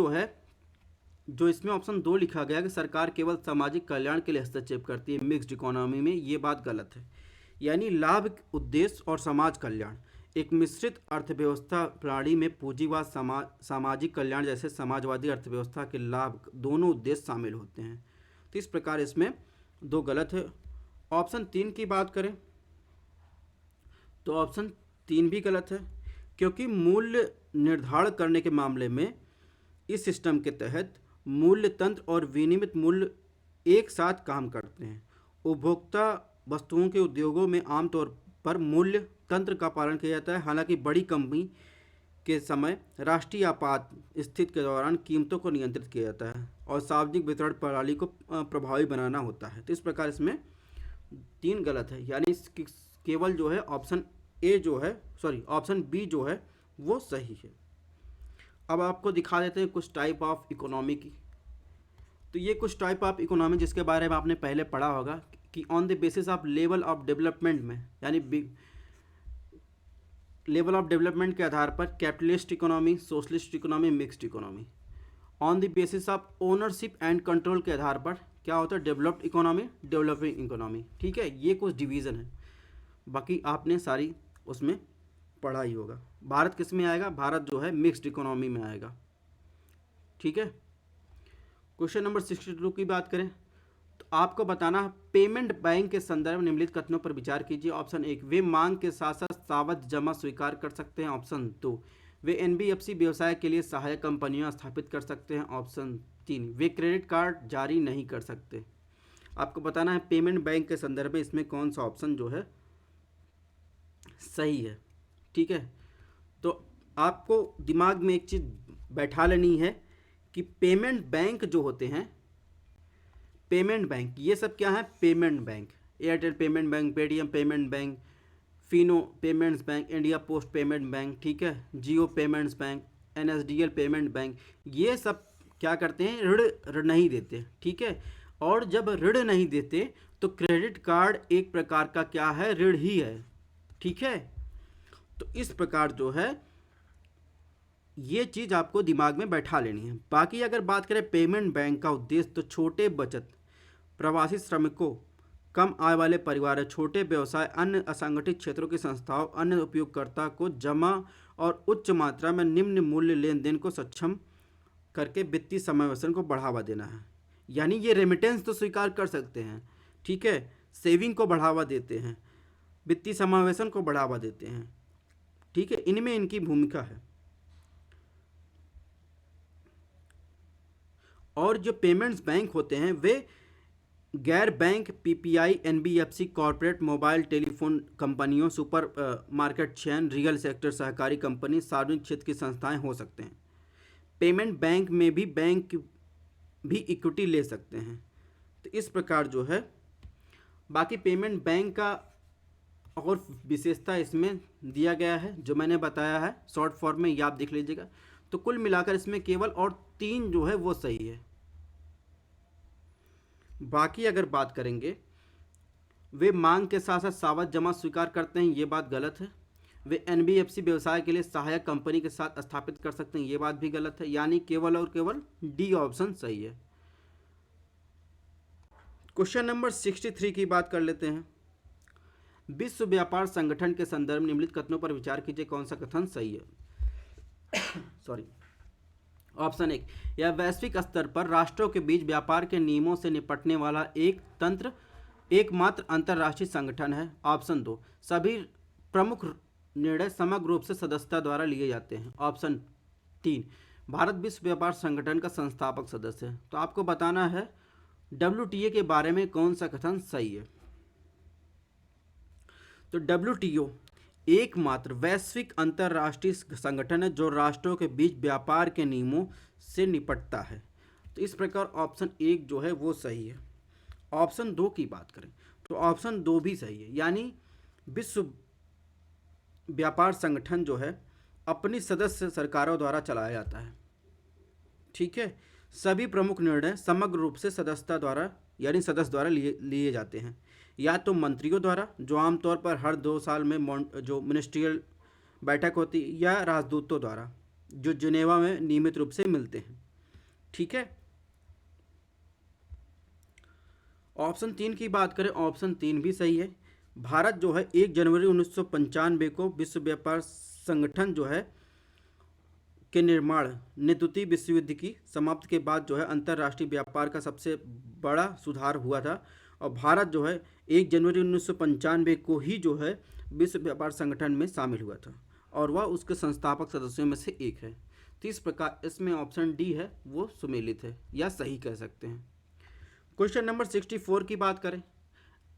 जो इसमें ऑप्शन 2 लिखा गया कि सरकार केवल सामाजिक कल्याण के लिए हस्तक्षेप करती है मिक्स्ड इकोनॉमी में, ये बात गलत है। यानी लाभ, उद्देश्य और समाज कल्याण, एक मिश्रित अर्थव्यवस्था प्रणाली में पूंजीवाद, सामाजिक कल्याण जैसे समाजवादी अर्थव्यवस्था के लाभ, दोनों उद्देश्य शामिल होते हैं। तो इस प्रकार इसमें 2 गलत है। ऑप्शन 3 की बात करें तो ऑप्शन 3 भी गलत है, क्योंकि मूल्य निर्धारण करने के मामले में इस सिस्टम के तहत मूल्य तंत्र और विनिमय मूल्य एक साथ काम करते हैं। उपभोक्ता वस्तुओं के उद्योगों में आमतौर पर मूल्य तंत्र का पालन किया जाता है, हालांकि बड़ी कंपनी के समय राष्ट्रीय आपात स्थिति के दौरान कीमतों को नियंत्रित किया जाता है और सार्वजनिक वितरण प्रणाली को प्रभावी बनाना होता है। तो इस प्रकार इसमें 3 गलत है, यानी केवल जो है ऑप्शन बी जो है वो सही है। अब आपको दिखा देते हैं कुछ टाइप ऑफ इकोनॉमी की। तो ये कुछ टाइप ऑफ इकोनॉमी जिसके बारे में आपने पहले पढ़ा होगा कि on the basis of level of development में, यानी लेवल ऑफ डेवलपमेंट के आधार पर capitalist economy, socialist economy, mixed economy. On the basis of ownership and control के आधार पर क्या होता है डेवलप्ड इकोनॉमी, डेवलपिंग इकोनॉमी। ठीक है, ये कुछ डिवीज़न है, बाकी आपने सारी उसमें पढ़ा ही होगा। भारत किस में आएगा? भारत जो है मिक्स्ड इकोनॉमी में आएगा। ठीक है, क्वेश्चन नंबर 62 की बात करें तो आपको बताना है पेमेंट बैंक के संदर्भ में निम्नलिखित कथनों पर विचार कीजिए। ऑप्शन 1, वे मांग के साथ साथ सावधि जमा स्वीकार कर सकते हैं। ऑप्शन 2, वे एनबीएफसी व्यवसाय के लिए सहायक कंपनियां स्थापित कर सकते हैं। ऑप्शन 3, वे क्रेडिट कार्ड जारी नहीं कर सकते। आपको बताना है पेमेंट बैंक के संदर्भ में इसमें कौन सा ऑप्शन जो है सही है। ठीक है, तो आपको दिमाग में एक चीज़ बैठा लेनी है कि पेमेंट बैंक जो होते हैं, पेमेंट बैंक ये सब क्या है? Payment bank, Airtel payment bank, Paytm payment bank, Fino payments bank, India post payment bank, ठीक है, Jio payments bank, NSDL payment bank, ये सब क्या करते हैं? ऋण नहीं देते। ठीक है, और जब ऋण नहीं देते तो क्रेडिट कार्ड एक प्रकार का क्या है? ऋण ही है। ठीक है, तो इस प्रकार जो है ये चीज़ आपको दिमाग में बैठा लेनी है। बाकी अगर बात करें पेमेंट बैंक का उद्देश्य तो छोटे बचत, प्रवासी श्रमिकों, कम आय वाले परिवार, छोटे व्यवसाय, अन्य असंगठित क्षेत्रों की संस्थाओं, अन्य उपयोगकर्ता को जमा और उच्च मात्रा में निम्न मूल्य लेन देन को सक्षम करके वित्तीय समावेशन को बढ़ावा देना है। यानी ये रेमिटेंस तो स्वीकार कर सकते हैं, ठीक है, सेविंग को बढ़ावा देते हैं, वित्तीय समावेशन को बढ़ावा देते हैं। ठीक है, इनमें इनकी भूमिका है। और जो पेमेंट्स बैंक होते हैं वे गैर bank, PPI, NBFC, corporate, mobile telephone कंपनियों, supermarket chain, real sector सहकारी कंपनी, सार्वजनिक क्षेत्र की संस्थाएं हो सकते हैं। पेमेंट बैंक में भी बैंक भी इक्विटी ले सकते हैं। तो इस प्रकार जो है बाकी पेमेंट बैंक का और विशेषता इसमें दिया गया है जो मैंने बताया है शॉर्ट फॉर्म में, ये आप देख लीजिएगा। तो कुल मिलाकर इसमें केवल और 3 जो है वो सही है। बाकी अगर बात करेंगे वे मांग के साथ साथ सावधि जमा स्वीकार करते हैं, ये बात गलत है। वे एनबीएफसी व्यवसाय के लिए सहायक कंपनी के साथ स्थापित कर सकते हैं, ये बात भी गलत है। यानी केवल और केवल डी ऑप्शन सही है। क्वेश्चन नंबर 63 की बात कर लेते हैं। विश्व व्यापार संगठन के संदर्भ में निम्नलिखित कथनों पर विचार कीजिए, कौन सा कथन सही है। सॉरी। ऑप्शन 1, यह वैश्विक स्तर पर राष्ट्रों के बीच व्यापार के नियमों से निपटने वाला एकमात्र अंतर्राष्ट्रीय संगठन है। ऑप्शन 2, सभी प्रमुख निर्णय समग्र रूप से सदस्यता द्वारा लिए जाते हैं। ऑप्शन 3, भारत विश्व व्यापार संगठन का संस्थापक सदस्य है। तो आपको बताना है WTO के बारे में कौन सा कथन सही है। तो WTO एकमात्र वैश्विक अंतर्राष्ट्रीय संगठन है जो राष्ट्रों के बीच व्यापार के नियमों से निपटता है। तो इस प्रकार ऑप्शन 1 जो है वो सही है। ऑप्शन 2 की बात करें तो ऑप्शन 2 भी सही है, यानी विश्व व्यापार संगठन जो है अपनी सदस्य सरकारों द्वारा चलाया जाता है। ठीक है, सभी प्रमुख निर्णय समग्र रूप से सदस्यता द्वारा यानी सदस्य द्वारा लिए जाते हैं, या तो मंत्रियों द्वारा जो आमतौर पर हर 2 साल में जो मिनिस्ट्रियल बैठक होती है, या राजदूतों द्वारा जो जिनेवा में नियमित रूप से मिलते हैं। ठीक है, ऑप्शन 3 की बात करें, ऑप्शन 3 भी सही है। भारत जो है 1 जनवरी 1995 को विश्व व्यापार संगठन जो है के निर्माण ने द्वितीय विश्व युद्ध की समाप्ति के बाद जो है अंतर्राष्ट्रीय व्यापार का सबसे बड़ा सुधार हुआ था, और भारत जो है 1 जनवरी 1995 को ही जो है विश्व व्यापार संगठन में शामिल हुआ था, और वह उसके संस्थापक सदस्यों में से एक है। तो इस प्रकार इसमें ऑप्शन डी है वो सुमेलित है या सही कह सकते हैं। क्वेश्चन नंबर 64 की बात करें,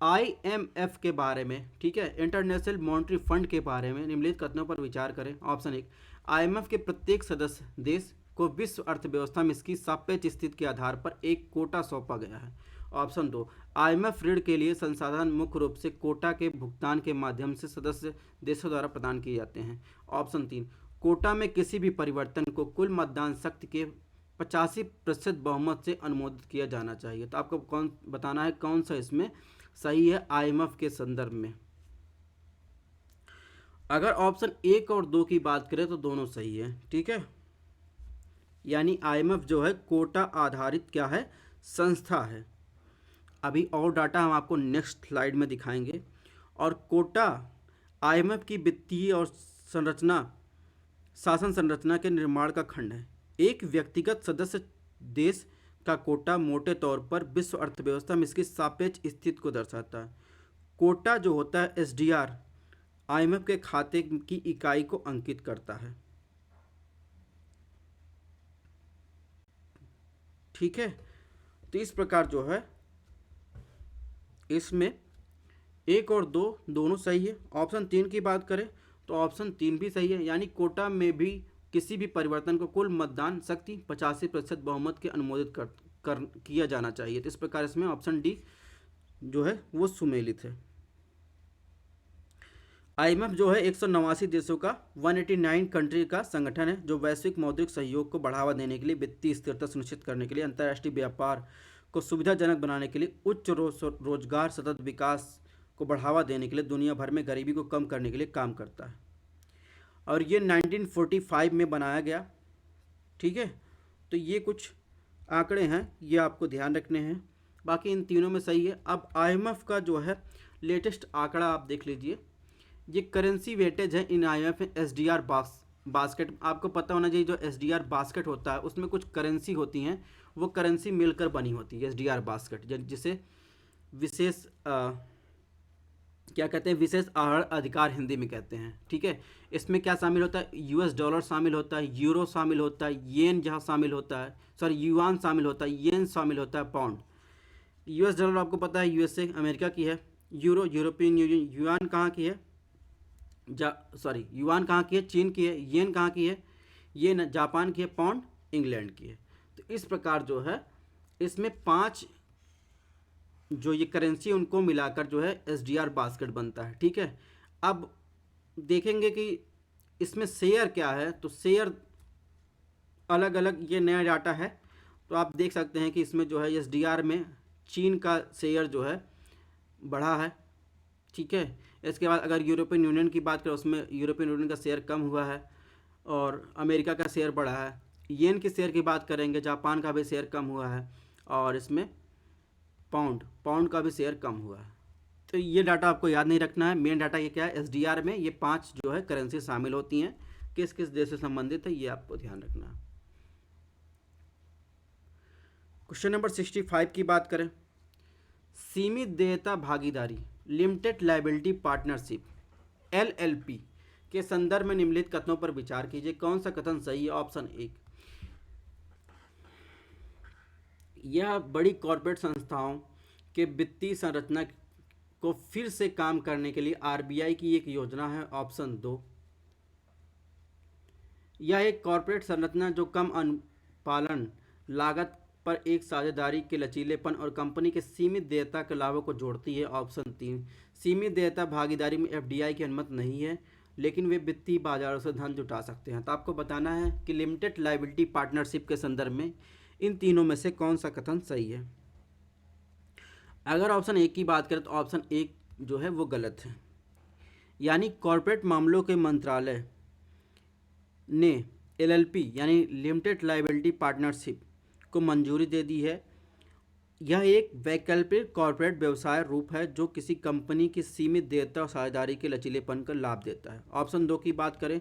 IMF के बारे में, ठीक है, इंटरनेशनल मॉनेटरी फंड के बारे में निम्नलिखित कथनों पर विचार करें। ऑप्शन 1, IMF के प्रत्येक सदस्य देश को विश्व अर्थव्यवस्था में इसकी सापेक्ष स्थिति के आधार पर एक कोटा सौंपा गया है। ऑप्शन 2, IMF ऋण के लिए संसाधन मुख्य रूप से कोटा के भुगतान के माध्यम से सदस्य देशों द्वारा प्रदान किए जाते हैं। ऑप्शन 3, कोटा में किसी भी परिवर्तन को कुल मतदान शक्ति के 85% बहुमत से अनुमोदित किया जाना चाहिए। तो आपको कौन बताना है कौन सा इसमें सही है IMF के संदर्भ में। अगर ऑप्शन 1 और 2 की बात करें तो दोनों सही है। ठीक है, यानी IMF जो है कोटा आधारित क्या है, संस्था है। अभी और डाटा हम आपको नेक्स्ट स्लाइड में दिखाएंगे। और कोटा IMF की वित्तीय और शासन संरचना के निर्माण का खंड है। एक व्यक्तिगत सदस्य देश का कोटा मोटे तौर पर विश्व अर्थव्यवस्था में इसकी सापेक्ष स्थिति को दर्शाता है। कोटा जो होता है SDR IMF के खाते की इकाई को अंकित करता है। ठीक है, तो इस प्रकार जो है इसमें 1 और 2 दोनों सही है। ऑप्शन 3 की बात करें तो ऑप्शन 3 भी सही है, यानी कोटा में भी किसी भी परिवर्तन को कुल मतदान शक्ति 85% बहुमत के अनुमोदित किया जाना चाहिए। तो इस प्रकार इसमें ऑप्शन डी जो है वो सुमेलित है। IMF जो है 189 देशों का 189 कंट्री का संगठन है जो वैश्विक मौद्रिक सहयोग को बढ़ावा देने के लिए, वित्तीय स्थिरता सुनिश्चित करने के लिए, अंतर्राष्ट्रीय व्यापार को सुविधाजनक बनाने के लिए, उच्च रोजगार, सतत विकास को बढ़ावा देने के लिए, दुनिया भर में गरीबी को कम करने के लिए काम करता है। और ये 1945 में बनाया गया। ठीक है, तो ये कुछ आंकड़े हैं, ये आपको ध्यान रखने हैं। बाकी इन तीनों में सही है। अब IMF का जो है लेटेस्ट आंकड़ा आप देख लीजिए। ये करेंसी वेटेज है इन IMF SDR बास्केट। आपको पता होना चाहिए जो SDR बास्केट होता है उसमें कुछ करेंसी होती हैं, वो करेंसी मिलकर बनी होती है SDR बास्केट, जिसे विशेष क्या कहते हैं, विशेष आहरण अधिकार हिंदी में कहते हैं। ठीक है, इसमें क्या शामिल होता है, US डॉलर शामिल होता है, यूरो शामिल होता है, येन जहाँ शामिल होता है, सॉरी युआन शामिल होता है, येन शामिल होता है, पाउंड। US डॉलर आपको पता है USA अमेरिका की है, यूरो यूरोपियन यूनियन, युआन कहाँ की है, युआन कहाँ की है, चीन की है, येन कहाँ की है, ये जापान की है, पाउंड इंग्लैंड की है। तो इस प्रकार जो है इसमें 5 जो ये करेंसी उनको मिलाकर जो है SDR बास्केट बनता है। ठीक है, अब देखेंगे कि इसमें शेयर क्या है। तो शेयर अलग अलग, ये नया डाटा है तो आप देख सकते हैं कि इसमें जो है SDR में चीन का शेयर जो है बढ़ा है। ठीक है, इसके बाद अगर यूरोपियन यूनियन की बात करें उसमें यूरोपियन यूनियन का शेयर कम हुआ है और अमेरिका का शेयर बढ़ा है। येन के शेयर की बात करेंगे, जापान का भी शेयर कम हुआ है और इसमें पाउंड, पाउंड का भी शेयर कम हुआ है। तो ये डाटा आपको याद नहीं रखना है। मेन डाटा ये क्या है, एसडीआर में ये 5 जो है करेंसी शामिल होती हैं, किस किस देश से संबंधित है ये आपको ध्यान रखना है। क्वेश्चन नंबर 65 की बात करें, सीमित देयता भागीदारी लिमिटेड लाइबिलिटी पार्टनरशिप एलएलपी के संदर्भ में निम्नलिखित कथनों पर विचार कीजिए, कौन सा कथन सही है। ऑप्शन 1, यह बड़ी कॉरपोरेट संस्थाओं के वित्तीय संरचना को फिर से काम करने के लिए आरबीआई की एक योजना है। ऑप्शन 2, यह एक कॉरपोरेट संरचना जो कम अनुपालन लागत पर एक साझेदारी के लचीलेपन और कंपनी के सीमित देयता के लाभों को जोड़ती है। ऑप्शन 3, सीमित देयता भागीदारी में एफडीआई की अनुमति नहीं है, लेकिन वे वित्तीय बाजारों से धन जुटा सकते हैं। तो आपको बताना है कि लिमिटेड लाइबिलिटी पार्टनरशिप के संदर्भ में इन तीनों में से कौन सा कथन सही है। अगर ऑप्शन 1 की बात करें तो ऑप्शन 1 जो है वो गलत है, यानी कॉरपोरेट मामलों के मंत्रालय ने एलएलपी यानी लिमिटेड लाइबिलिटी पार्टनरशिप को मंजूरी दे दी है। यह एक वैकल्पिक कॉरपोरेट व्यवसाय रूप है जो किसी कंपनी की सीमित देयता और साझेदारी के लचीलेपन का लाभ देता है। ऑप्शन 2 की बात करें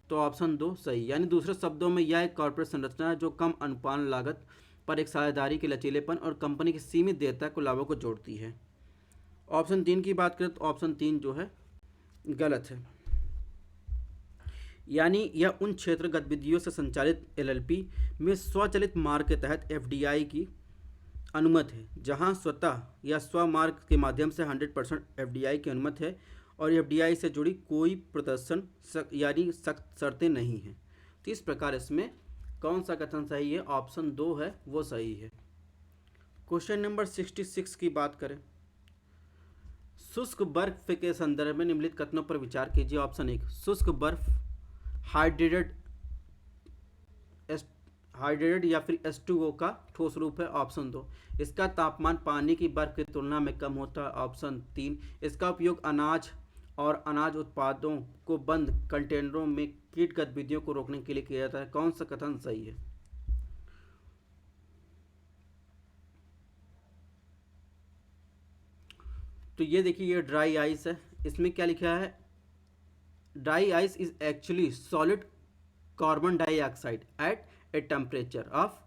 तो ऑप्शन 2 सही, यानी दूसरे शब्दों में यह एक कॉरपोरेट संरचना है जो कम अनुपालन लागत पर एक साझेदारी के लचीलेपन और कंपनी की सीमित देयता को लाभों को जोड़ती है। ऑप्शन 3 की बात करें तो ऑप्शन 3 जो है गलत है, यानी यह उन क्षेत्र गतिविधियों से संचालित एलएलपी में स्वचालित मार्ग के तहत एफडीआई की अनुमति है, जहां स्वतः या स्व मार्ग के माध्यम से 100% एफडीआई की अनुमति है और एफडीआई से जुड़ी कोई प्रदर्शन यानी सख्त शर्तें नहीं हैं। तो इस प्रकार इसमें कौन सा कथन सही है, ऑप्शन 2 है वो सही है। क्वेश्चन नंबर 66 की बात करें, शुष्क बर्फ के संदर्भ में निम्नलिखित कथनों पर विचार कीजिए। ऑप्शन 1, शुष्क बर्फ हाइड्रेटेड हाइड्रेटेड या फिर H2O का ठोस रूप है। ऑप्शन 2, इसका तापमान पानी की बर्फ की तुलना में कम होता है। ऑप्शन 3, इसका उपयोग अनाज और अनाज उत्पादों को बंद कंटेनरों में कीट गतिविधियों को रोकने के लिए किया जाता है। कौन सा कथन सही है। तो ये देखिए, ये ड्राई आइस है, इसमें क्या लिखा है, dry ice is actually solid carbon dioxide eight a temperature of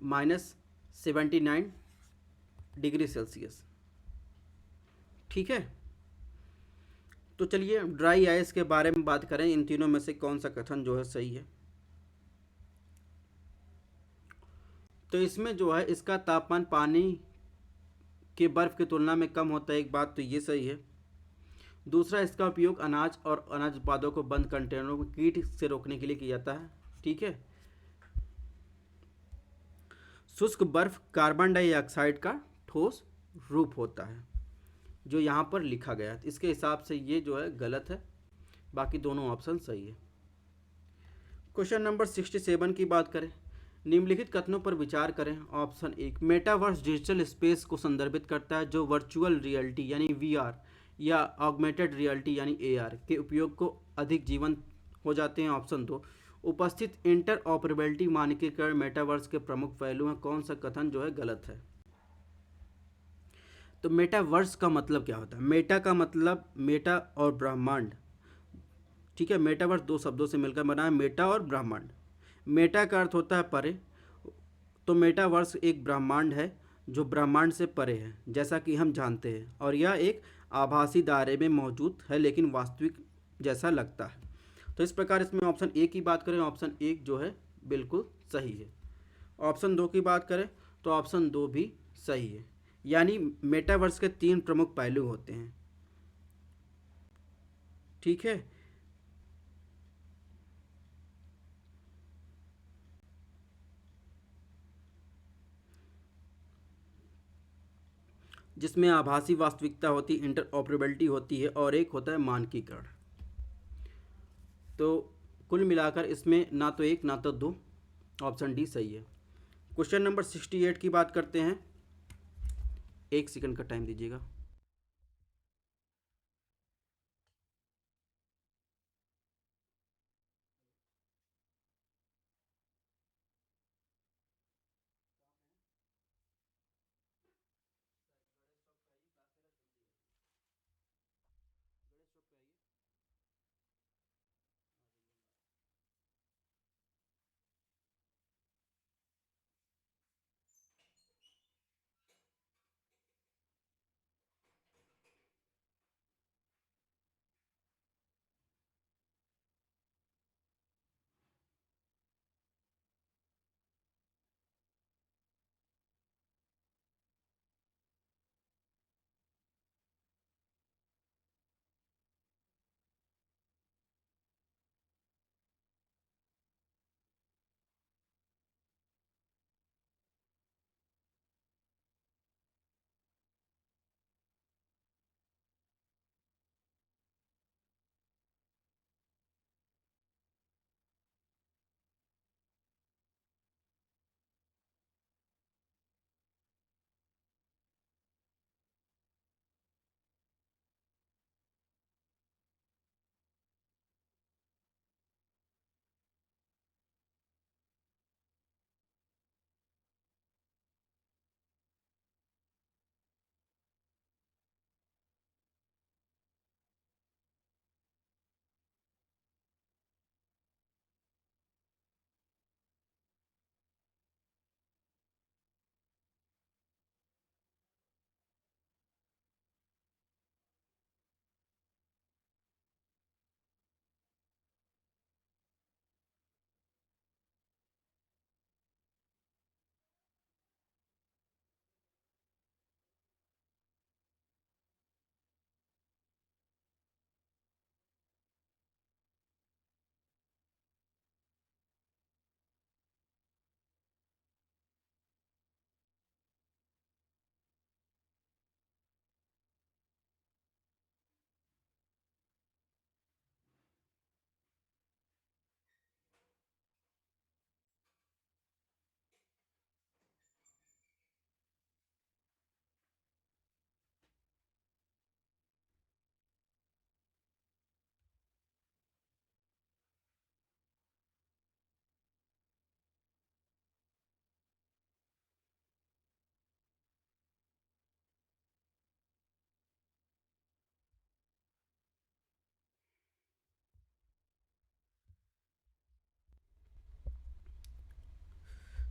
-79 degree Celsius. ठीक है, तो चलिए ड्राई आइस के बारे में बात करें, इन तीनों में से कौन सा कथन जो है सही है। तो इसमें जो है इसका तापमान पानी के बर्फ की तुलना में कम होता है, एक बात तो ये सही है। दूसरा, इसका उपयोग अनाज और अनाज उत्पादों को बंद कंटेनरों को कीट से रोकने के लिए किया जाता है। ठीक है, शुष्क बर्फ कार्बन डाइऑक्साइड का ठोस रूप होता है जो यहाँ पर लिखा गया है, इसके हिसाब से ये जो है गलत है, बाकी दोनों ऑप्शन सही है। क्वेश्चन नंबर 67 की बात करें, निम्नलिखित कथनों पर विचार करें। ऑप्शन 1, मेटावर्स डिजिटल स्पेस को संदर्भित करता है जो वर्चुअल रियलिटी यानी वीआर या ऑगमेंटेड रियलिटी यानी एआर के उपयोग को अधिक जीवंत हो जाते हैं। ऑप्शन 2, उपस्थित इंटर ऑपरेबिलिटी मानकीकरण मेटावर्स के प्रमुख पहलू हैं। कौन सा कथन जो है गलत है। तो मेटावर्स का मतलब क्या होता है, मेटा का मतलब मेटा और ब्रह्मांड। ठीक है, मेटावर्स दो शब्दों से मिलकर बना है, मेटा और ब्रह्मांड। मेटा का अर्थ होता है परे, तो मेटावर्स एक ब्रह्मांड है जो ब्रह्मांड से परे है जैसा कि हम जानते हैं, और यह एक आभासी दायरे में मौजूद है लेकिन वास्तविक जैसा लगता है। तो इस प्रकार इसमें ऑप्शन 1 की बात करें, ऑप्शन 1 जो है बिल्कुल सही है। ऑप्शन 2 की बात करें तो ऑप्शन 2 भी सही है, यानी मेटावर्स के 3 प्रमुख पहलू होते हैं। ठीक है, जिसमें आभासी वास्तविकता होती है, इंटरऑपरेबिलिटी होती है, और एक होता है मानकीकरण। तो कुल मिलाकर इसमें ना तो एक ना तो दो, ऑप्शन डी सही है। क्वेश्चन नंबर 68 की बात करते हैं, 1 सेकंड का टाइम दीजिएगा।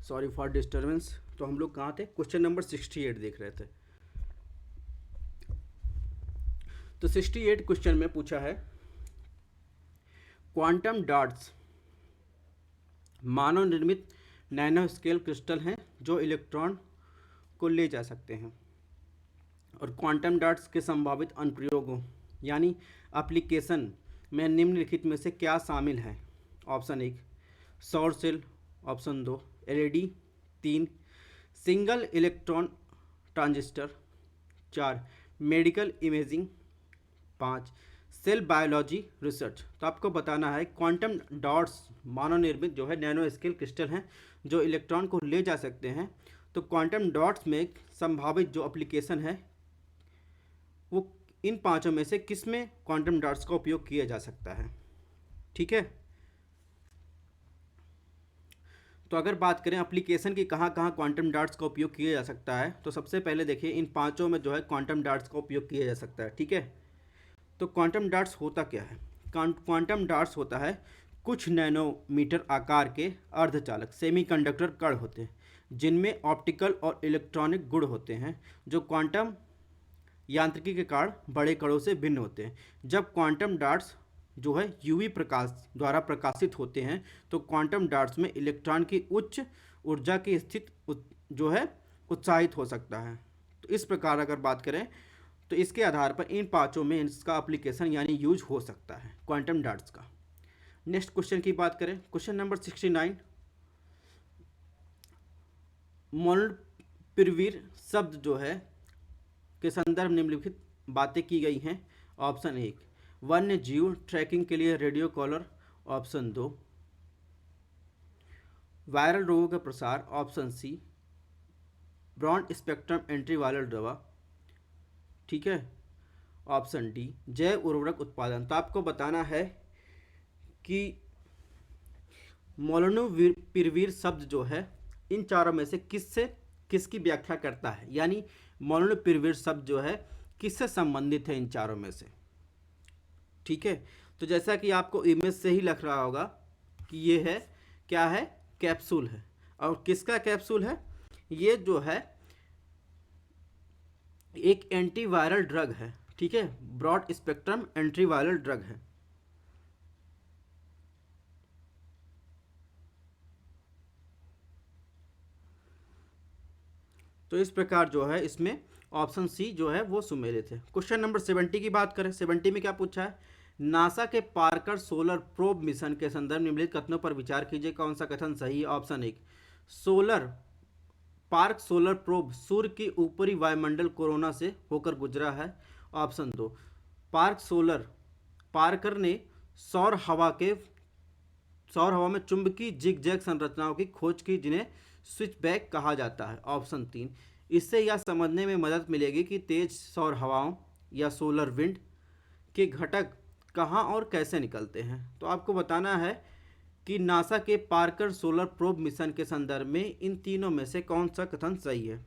Sorry for disturbance. तो हम लोग कहाँ थे? क्वेश्चन नंबर 68 देख रहे थे। तो 68 क्वेश्चन में पूछा है क्वांटम डॉट्स मानव निर्मित नैनो स्केल क्रिस्टल हैं जो इलेक्ट्रॉन को ले जा सकते हैं, और क्वांटम डॉट्स के संभावित अनुप्रयोगों यानी एप्लीकेशन में निम्नलिखित में से क्या शामिल है? ऑप्शन 1 सौर cell, option 2 LED, 3 single electron transistor, 4 medical imaging, 5 cell biology research. तो आपको बताना है क्वांटम डॉट्स मानव निर्मित जो है नैनो स्केल क्रिस्टल हैं जो इलेक्ट्रॉन को ले जा सकते हैं। तो क्वांटम डॉट्स में संभावित जो एप्लीकेशन है वो इन पांचों में से किस में क्वांटम डॉट्स का उपयोग किया जा सकता है? ठीक है। तो अगर बात करें एप्लीकेशन की कहाँ कहाँ क्वांटम डॉट्स का उपयोग किया जा सकता है, तो सबसे पहले देखिए इन पांचों में जो है क्वांटम डॉट्स का उपयोग किया जा सकता है। ठीक है। तो क्वांटम डॉट्स होता क्या है? क्वांटम डॉट्स होता है कुछ नैनोमीटर आकार के अर्धचालक सेमीकंडक्टर कण होते हैं जिनमें ऑप्टिकल और इलेक्ट्रॉनिक गुण होते हैं जो क्वांटम यांत्रिकी के कारण बड़े कणों से भिन्न होते हैं। जब क्वांटम डॉट्स जो है यूवी प्रकाश द्वारा प्रकाशित होते हैं तो क्वांटम डॉट्स में इलेक्ट्रॉन की उच्च ऊर्जा की स्थिति जो है उत्साहित हो सकता है। तो इस प्रकार अगर बात करें तो इसके आधार पर इन पांचों में इसका एप्लीकेशन यानी यूज हो सकता है क्वांटम डॉट्स का। नेक्स्ट क्वेश्चन की बात करें, क्वेश्चन नंबर 69 मोलनुपिरवीर शब्द जो है के संदर्भ निम्नलिखित बातें की गई हैं। ऑप्शन 1 वन्य जीव ट्रैकिंग के लिए रेडियो कॉलर, ऑप्शन 2 वायरल रोगों का प्रसार, option C broad spectrum antiviral दवा, ठीक है, ऑप्शन डी जैव उर्वरक उत्पादन। तो आपको बताना है कि मोलनुपिरवीर शब्द जो है इन चारों में से किसकी व्याख्या करता है, यानी मोलनुपिरवीर शब्द जो है किससे संबंधित है इन चारों में से। ठीक है। तो जैसा कि आपको इमेज से ही लग रहा होगा कि ये है क्या है? कैप्सूल है। और किसका कैप्सूल है? ये जो है एक एंटीवायरल ड्रग है। ठीक है, ब्रॉड स्पेक्ट्रम एंटीवायरल ड्रग है। तो इस प्रकार जो है इसमें ऑप्शन सी जो है वो सुमेलित है। क्वेश्चन नंबर 70 की बात करें, 70 में क्या पूछा है? नासा के पार्कर सोलर प्रोब मिशन के संदर्भ निम्नलिखित कथनों पर विचार कीजिए, कौन सा कथन सही है? ऑप्शन 1 पार्क सोलर प्रोब सूर्य की ऊपरी वायुमंडल कोरोना से होकर गुजरा है, ऑप्शन 2 पार्कर ने सौर हवा में चुंबकीय जिगजैग संरचनाओं की खोज की जिन्हें स्विचबैक कहा जाता है, ऑप्शन 3 इससे यह समझने में मदद मिलेगी कि तेज सौर हवाओं या सोलर विंड के घटक कहाँ और कैसे निकलते हैं। तो आपको बताना है कि नासा के पार्कर सोलर प्रोब मिशन के संदर्भ में इन तीनों में से कौन सा कथन सही है।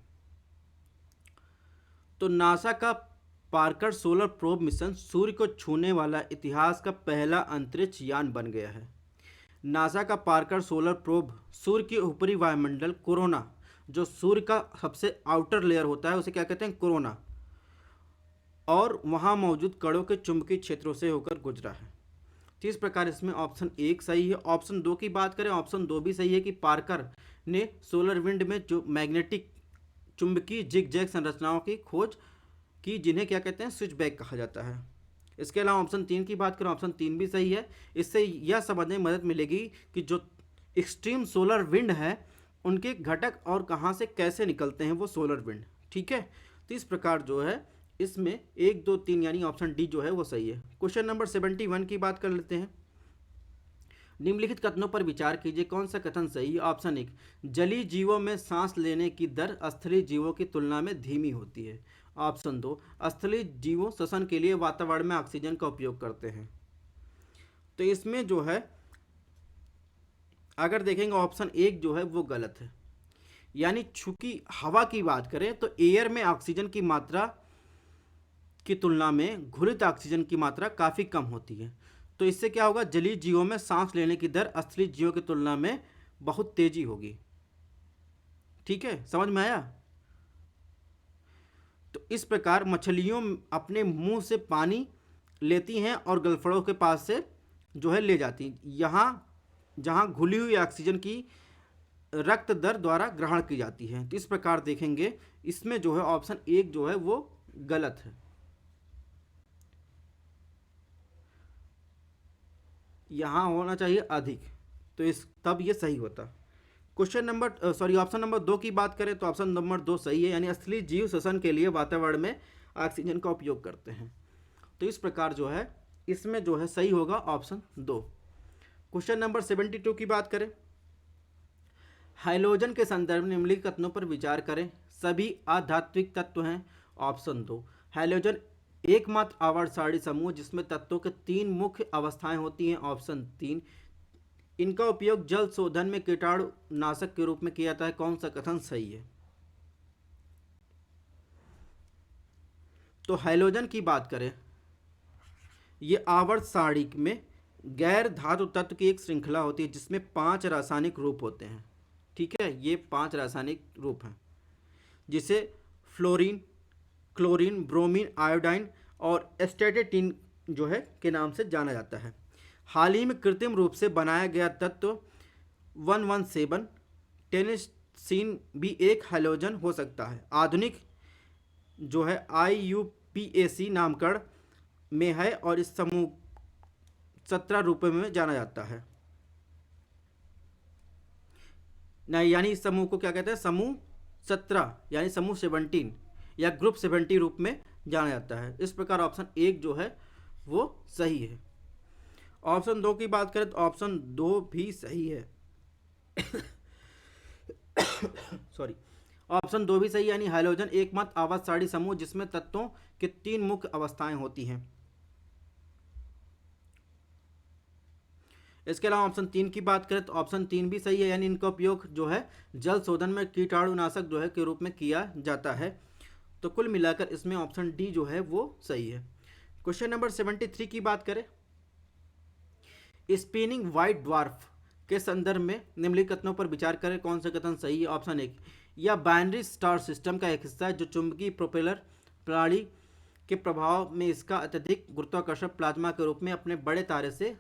तो नासा का पार्कर सोलर प्रोब मिशन सूर्य को छूने वाला इतिहास का पहला अंतरिक्ष यान बन गया है। नासा का पार्कर सोलर प्रोब सूर्य की ऊपरी वायुमंडल कोरोना, जो सूर्य का सबसे आउटर लेयर होता है उसे क्या कहते हैं? कोरोना, और वहां मौजूद कणों के चुंबकीय क्षेत्रों से होकर गुजरा है। तो इस प्रकार इसमें ऑप्शन 1 सही है। ऑप्शन 2 की बात करें, ऑप्शन 2 भी सही है कि पार्कर ने सोलर विंड में जो मैग्नेटिक चुंबकीय जिगजैग संरचनाओं की खोज की जिन्हें क्या कहते हैं? स्विचबैक कहा जाता है। इसके अलावा ऑप्शन 3 की बात करें, ऑप्शन 3 भी सही है। इससे यह समझने में मदद मिलेगी कि जो एक्सट्रीम सोलर विंड है उनके घटक और कहाँ से कैसे निकलते हैं वो सोलर विंड। ठीक है। तो इस प्रकार जो है इसमें 1 2 3 यानी ऑप्शन डी जो है वो सही है। क्वेश्चन नंबर 71 की बात कर लेते हैं। निम्नलिखित कथनों पर विचार कीजिए, कौन सा कथन सही है? ऑप्शन 1 जलीय जीवों में सांस लेने की दर स्थलीय जीवों की तुलना में धीमी होती है, ऑप्शन 2 स्थलीय जीवों श्वसन के लिए वातावरण में ऑक्सीजन का उपयोग करते हैं। तो इसमें जो है अगर देखेंगे ऑप्शन 1 जो है वो गलत है, यानी चूंकि हवा की बात करें तो एयर में ऑक्सीजन की मात्रा की तुलना में घुलित ऑक्सीजन की मात्रा काफ़ी कम होती है। तो इससे क्या होगा? जलीय जीवों में सांस लेने की दर स्थलीय जीवों की तुलना में बहुत तेजी होगी। ठीक है, समझ में आया। तो इस प्रकार मछलियों अपने मुंह से पानी लेती हैं और गलफड़ों के पास से जो है ले जाती हैं, यहाँ जहाँ घुली हुई ऑक्सीजन की रक्त दर द्वारा ग्रहण की जाती है। तो इस प्रकार देखेंगे इसमें जो है ऑप्शन एक जो है वो गलत है, यहाँ होना चाहिए अधिक, तो इस तब ये सही होता। क्वेश्चन नंबर ऑप्शन नंबर 2 की बात करें तो ऑप्शन नंबर 2 सही है, यानी असली जीव श्वसन के लिए वातावरण में ऑक्सीजन का उपयोग करते हैं। तो इस प्रकार जो है इसमें जो है सही होगा ऑप्शन 2। क्वेश्चन नंबर 72 की बात करें, हाइड्रोजन के संदर्भ में निम्नलिखित कथनों पर विचार करें, सभी आधात्विक तत्व हैं। ऑप्शन 2, हाइड्रोजन एकमात्र आवर्त सारणी समूह जिसमें तत्वों के 3 मुख्य अवस्थाएं होती हैं। ऑप्शन 3, इनका उपयोग जल शोधन में कीटाणु नाशक के रूप में किया जाता है। कौन सा कथन सही है? तो हाइड्रोजन की बात करें, ये आवर्त सारणी में गैर धातु तत्व की एक श्रृंखला होती है जिसमें 5 रासायनिक रूप होते हैं। ठीक है, ये 5 रासायनिक रूप हैं जिसे फ्लोरीन, क्लोरीन, ब्रोमीन, आयोडाइन और एस्टेटेटिन जो है के नाम से जाना जाता है। हाल ही में कृत्रिम रूप से बनाया गया तत्व 117 टेनिसीन भी एक हैलोजन हो सकता है। आधुनिक जो है IUPAC नामकरण में है और इस समूह 17 रूपों में जाना जाता है। नहीं, यानी इस समूह को क्या कहते हैं? समूह 17 यानी समूह 17 या ग्रुप 70 रूप में जाना जाता है। इस प्रकार ऑप्शन 1 जो है वो सही है। ऑप्शन 2 की बात करें तो ऑप्शन 2 भी सही है। सॉरी, ऑप्शन 2 भी सही, यानी हाइड्रोजन एकमात्र आवर्त सारणी समूह जिसमें तत्वों की 3 मुख्य अवस्थाएं होती हैं। इसके अलावा ऑप्शन 3 की बात करें तो ऑप्शन 3 भी सही है, यानी इनका उपयोग जो है जल शोधन में कीटाणुनाशक जो है के रूप में किया जाता है। तो कुल मिलाकर इसमें ऑप्शन डी जो है वो सही है। क्वेश्चन नंबर 73 की बात करें, स्पिनिंग व्हाइट ड्वार्फ के संदर्भ में निम्नलिखित कथनों पर विचार करें। कौन सा कथन सही है? ऑप्शन 1, यह बाइनरी स्टार सिस्टम का एक हिस्सा है जो चुंबकीय प्रोपेलर प्रणाली के प्रभाव में इसका अत्यधिक गुरुत्वाकर्षण प्लाज्मा के रूप में अपने बड़े तारे से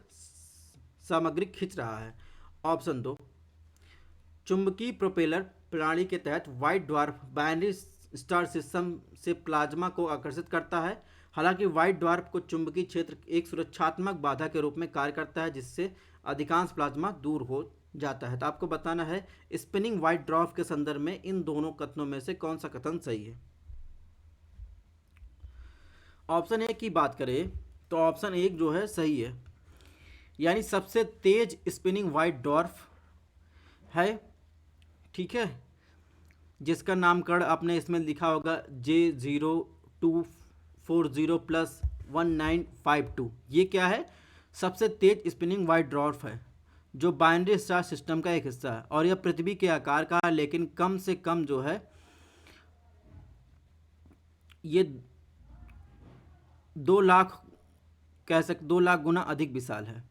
सामग्री खींच रहा है। ऑप्शन 2, चुंबकीय प्रोपेलर प्रणाली के तहत white dwarf binary star system से प्लाज्मा को आकर्षित करता है। हालांकि व्हाइट ड्वार्फ को चुंबकीय क्षेत्र एक सुरक्षात्मक बाधा के रूप में कार्य करता है जिससे अधिकांश प्लाज्मा दूर हो जाता है। तो आपको बताना है स्पिनिंग व्हाइट ड्वार्फ के संदर्भ में इन दोनों कथनों में से कौन सा कथन सही है। ऑप्शन 1 की बात करें तो ऑप्शन 1 जो है सही है, यानी सबसे तेज स्पिनिंग व्हाइट ड्वार्फ है। ठीक है, जिसका नामकरण आपने इसमें लिखा होगा J0240+1952। ये क्या है? सबसे तेज स्पिनिंग व्हाइट ड्वार्फ है जो बाइनरी स्टार सिस्टम का एक हिस्सा है और यह पृथ्वी के आकार का है, लेकिन कम से कम जो है ये 2 लाख 2 लाख गुना अधिक विशाल है।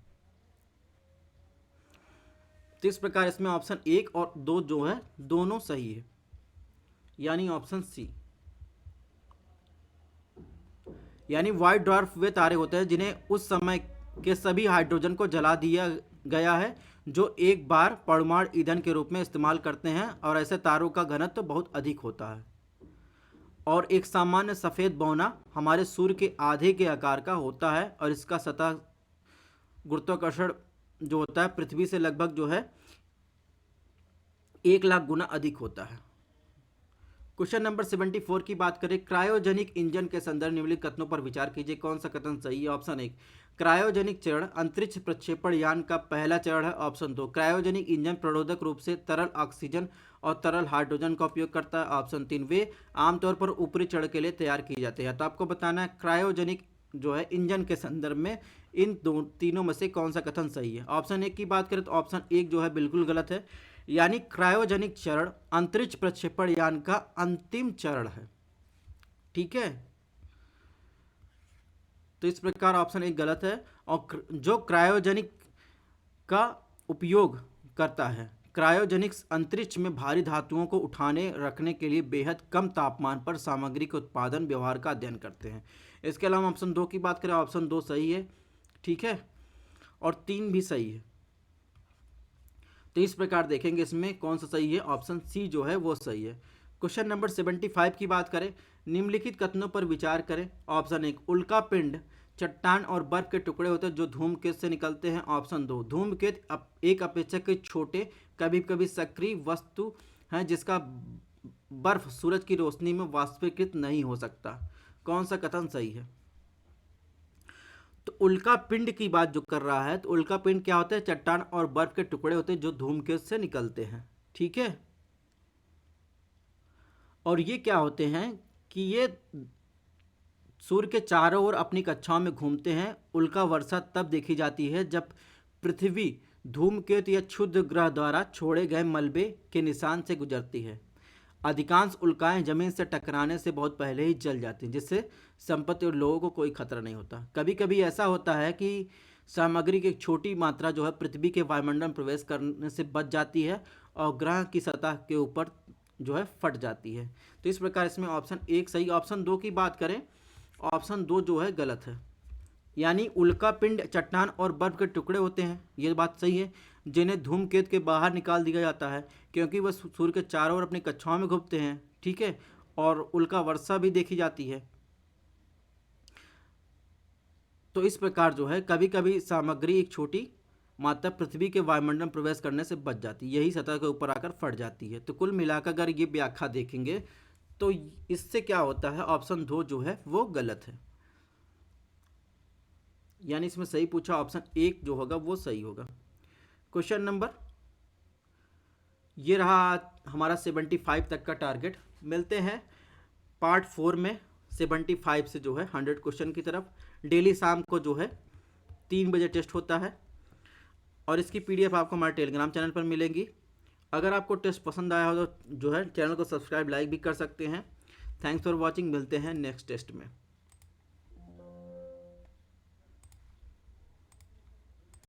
तो इस प्रकार इसमें ऑप्शन 1 और 2 जो है दोनों सही है, यानी ऑप्शन सी। यानी व्हाइट ड्वार्फ वे तारे होते हैं जिन्हें उस समय के सभी हाइड्रोजन को जला दिया गया है जो एक बार परमाणु ईंधन के रूप में इस्तेमाल करते हैं, और ऐसे तारों का घनत्व तो बहुत अधिक होता है और एक सामान्य सफ़ेद बौना हमारे सूर्य के आधे के आकार का होता है और इसका सतह गुरुत्वाकर्षण जो होता है पृथ्वी से लगभग जो है 1 लाख गुना अधिक होता है। क्वेश्चन नंबर 74 की बात करें, क्रायोजेनिक इंजन के संदर्भ निम्नलिखित कथनों पर विचार कीजिए। कौन सा कथन सही है? ऑप्शन 1, क्रायोजेनिक चरण अंतरिक्ष प्रक्षेपण यान का पहला चरण है। ऑप्शन 2, क्रायोजेनिक इंजन प्रणोदक रूप से तरल ऑक्सीजन और तरल हाइड्रोजन का उपयोग करता है। ऑप्शन 3, वे आमतौर पर ऊपरी चरण के लिए तैयार किए जाते हैं। तो आपको बताना है क्रायोजेनिक जो है इंजन के संदर्भ में इन तीनों में से कौन सा कथन सही है। ऑप्शन 1 की बात करें तो ऑप्शन 1 जो है बिल्कुल गलत है, यानी क्रायोजेनिक चरण अंतरिक्ष प्रक्षेपण यान का अंतिम चरण है। ठीक है, तो इस प्रकार ऑप्शन 1 गलत है। और जो क्रायोजेनिक का उपयोग करता है क्रायोजेनिक्स अंतरिक्ष में भारी धातुओं को उठाने रखने के लिए बेहद कम तापमान पर सामग्री के उत्पादन व्यवहार का अध्ययन करते हैं। इसके अलावा ऑप्शन 2 की बात करें, ऑप्शन 2 सही है, ठीक है, और 3 भी सही है। तो इस प्रकार देखेंगे इसमें कौन सा सही है, ऑप्शन सी जो है वो सही है। क्वेश्चन नंबर 75 की बात करें, निम्नलिखित कथनों पर विचार करें। ऑप्शन 1, उल्का पिंड चट्टान और बर्फ के टुकड़े होते हैं जो धूमकेतु से निकलते हैं। ऑप्शन 2, धूमकेतु एक अपेक्षाकृत छोटे कभी कभी सक्रिय वस्तु है जिसका बर्फ सूरज की रोशनी में वाष्पीकृत नहीं हो सकता। कौन सा कथन सही है? तो उल्का पिंड की बात जो कर रहा है, तो उल्का पिंड क्या होता है, चट्टान और बर्फ के टुकड़े होते हैं जो धूमकेतु से निकलते हैं, ठीक है। और ये क्या होते हैं कि ये सूर्य के चारों ओर अपनी कक्षाओं में घूमते हैं। उल्का वर्षा तब देखी जाती है जब पृथ्वी धूमकेतु या क्षुद्र ग्रह द्वारा छोड़े गए मलबे के निशान से गुजरती है। अधिकांश उल्काएं जमीन से टकराने से बहुत पहले ही जल जाती हैं, जिससे संपत्ति और लोगों को कोई खतरा नहीं होता। कभी कभी ऐसा होता है कि सामग्री की एक छोटी मात्रा जो है पृथ्वी के वायुमंडल में प्रवेश करने से बच जाती है और ग्रह की सतह के ऊपर जो है फट जाती है। तो इस प्रकार इसमें ऑप्शन 1 सही। ऑप्शन 2 की बात करें, ऑप्शन 2 जो है गलत है, यानी उल्का पिंड चट्टान और बर्फ के टुकड़े होते हैं, ये बात सही है, जिन्हें धूमकेतु के बाहर निकाल दिया जाता है क्योंकि वह सूर्य के चारों ओर अपनी कक्षाओं में घूमते हैं, ठीक है, और उल्का वर्षा भी देखी जाती है। तो इस प्रकार जो है कभी कभी सामग्री एक छोटी मात्रा पृथ्वी के वायुमंडल में प्रवेश करने से बच जाती है, यही सतह के ऊपर आकर फट जाती है। तो कुल मिलाकर अगर ये व्याख्या देखेंगे तो इससे क्या होता है, ऑप्शन 2 जो है वो गलत है, यानी इसमें सही पूछा ऑप्शन 1 जो होगा वो सही होगा। क्वेश्चन नंबर ये रहा हमारा 75 तक का टारगेट। मिलते हैं पार्ट 4 में 75 से जो है 100 क्वेश्चन की तरफ। डेली शाम को जो है 3 बजे टेस्ट होता है और इसकी PDF आपको हमारे टेलीग्राम चैनल पर मिलेंगी। अगर आपको टेस्ट पसंद आया हो तो जो है चैनल को सब्सक्राइब लाइक भी कर सकते हैं। थैंक्स फॉर वॉचिंग, मिलते हैं नेक्स्ट टेस्ट में।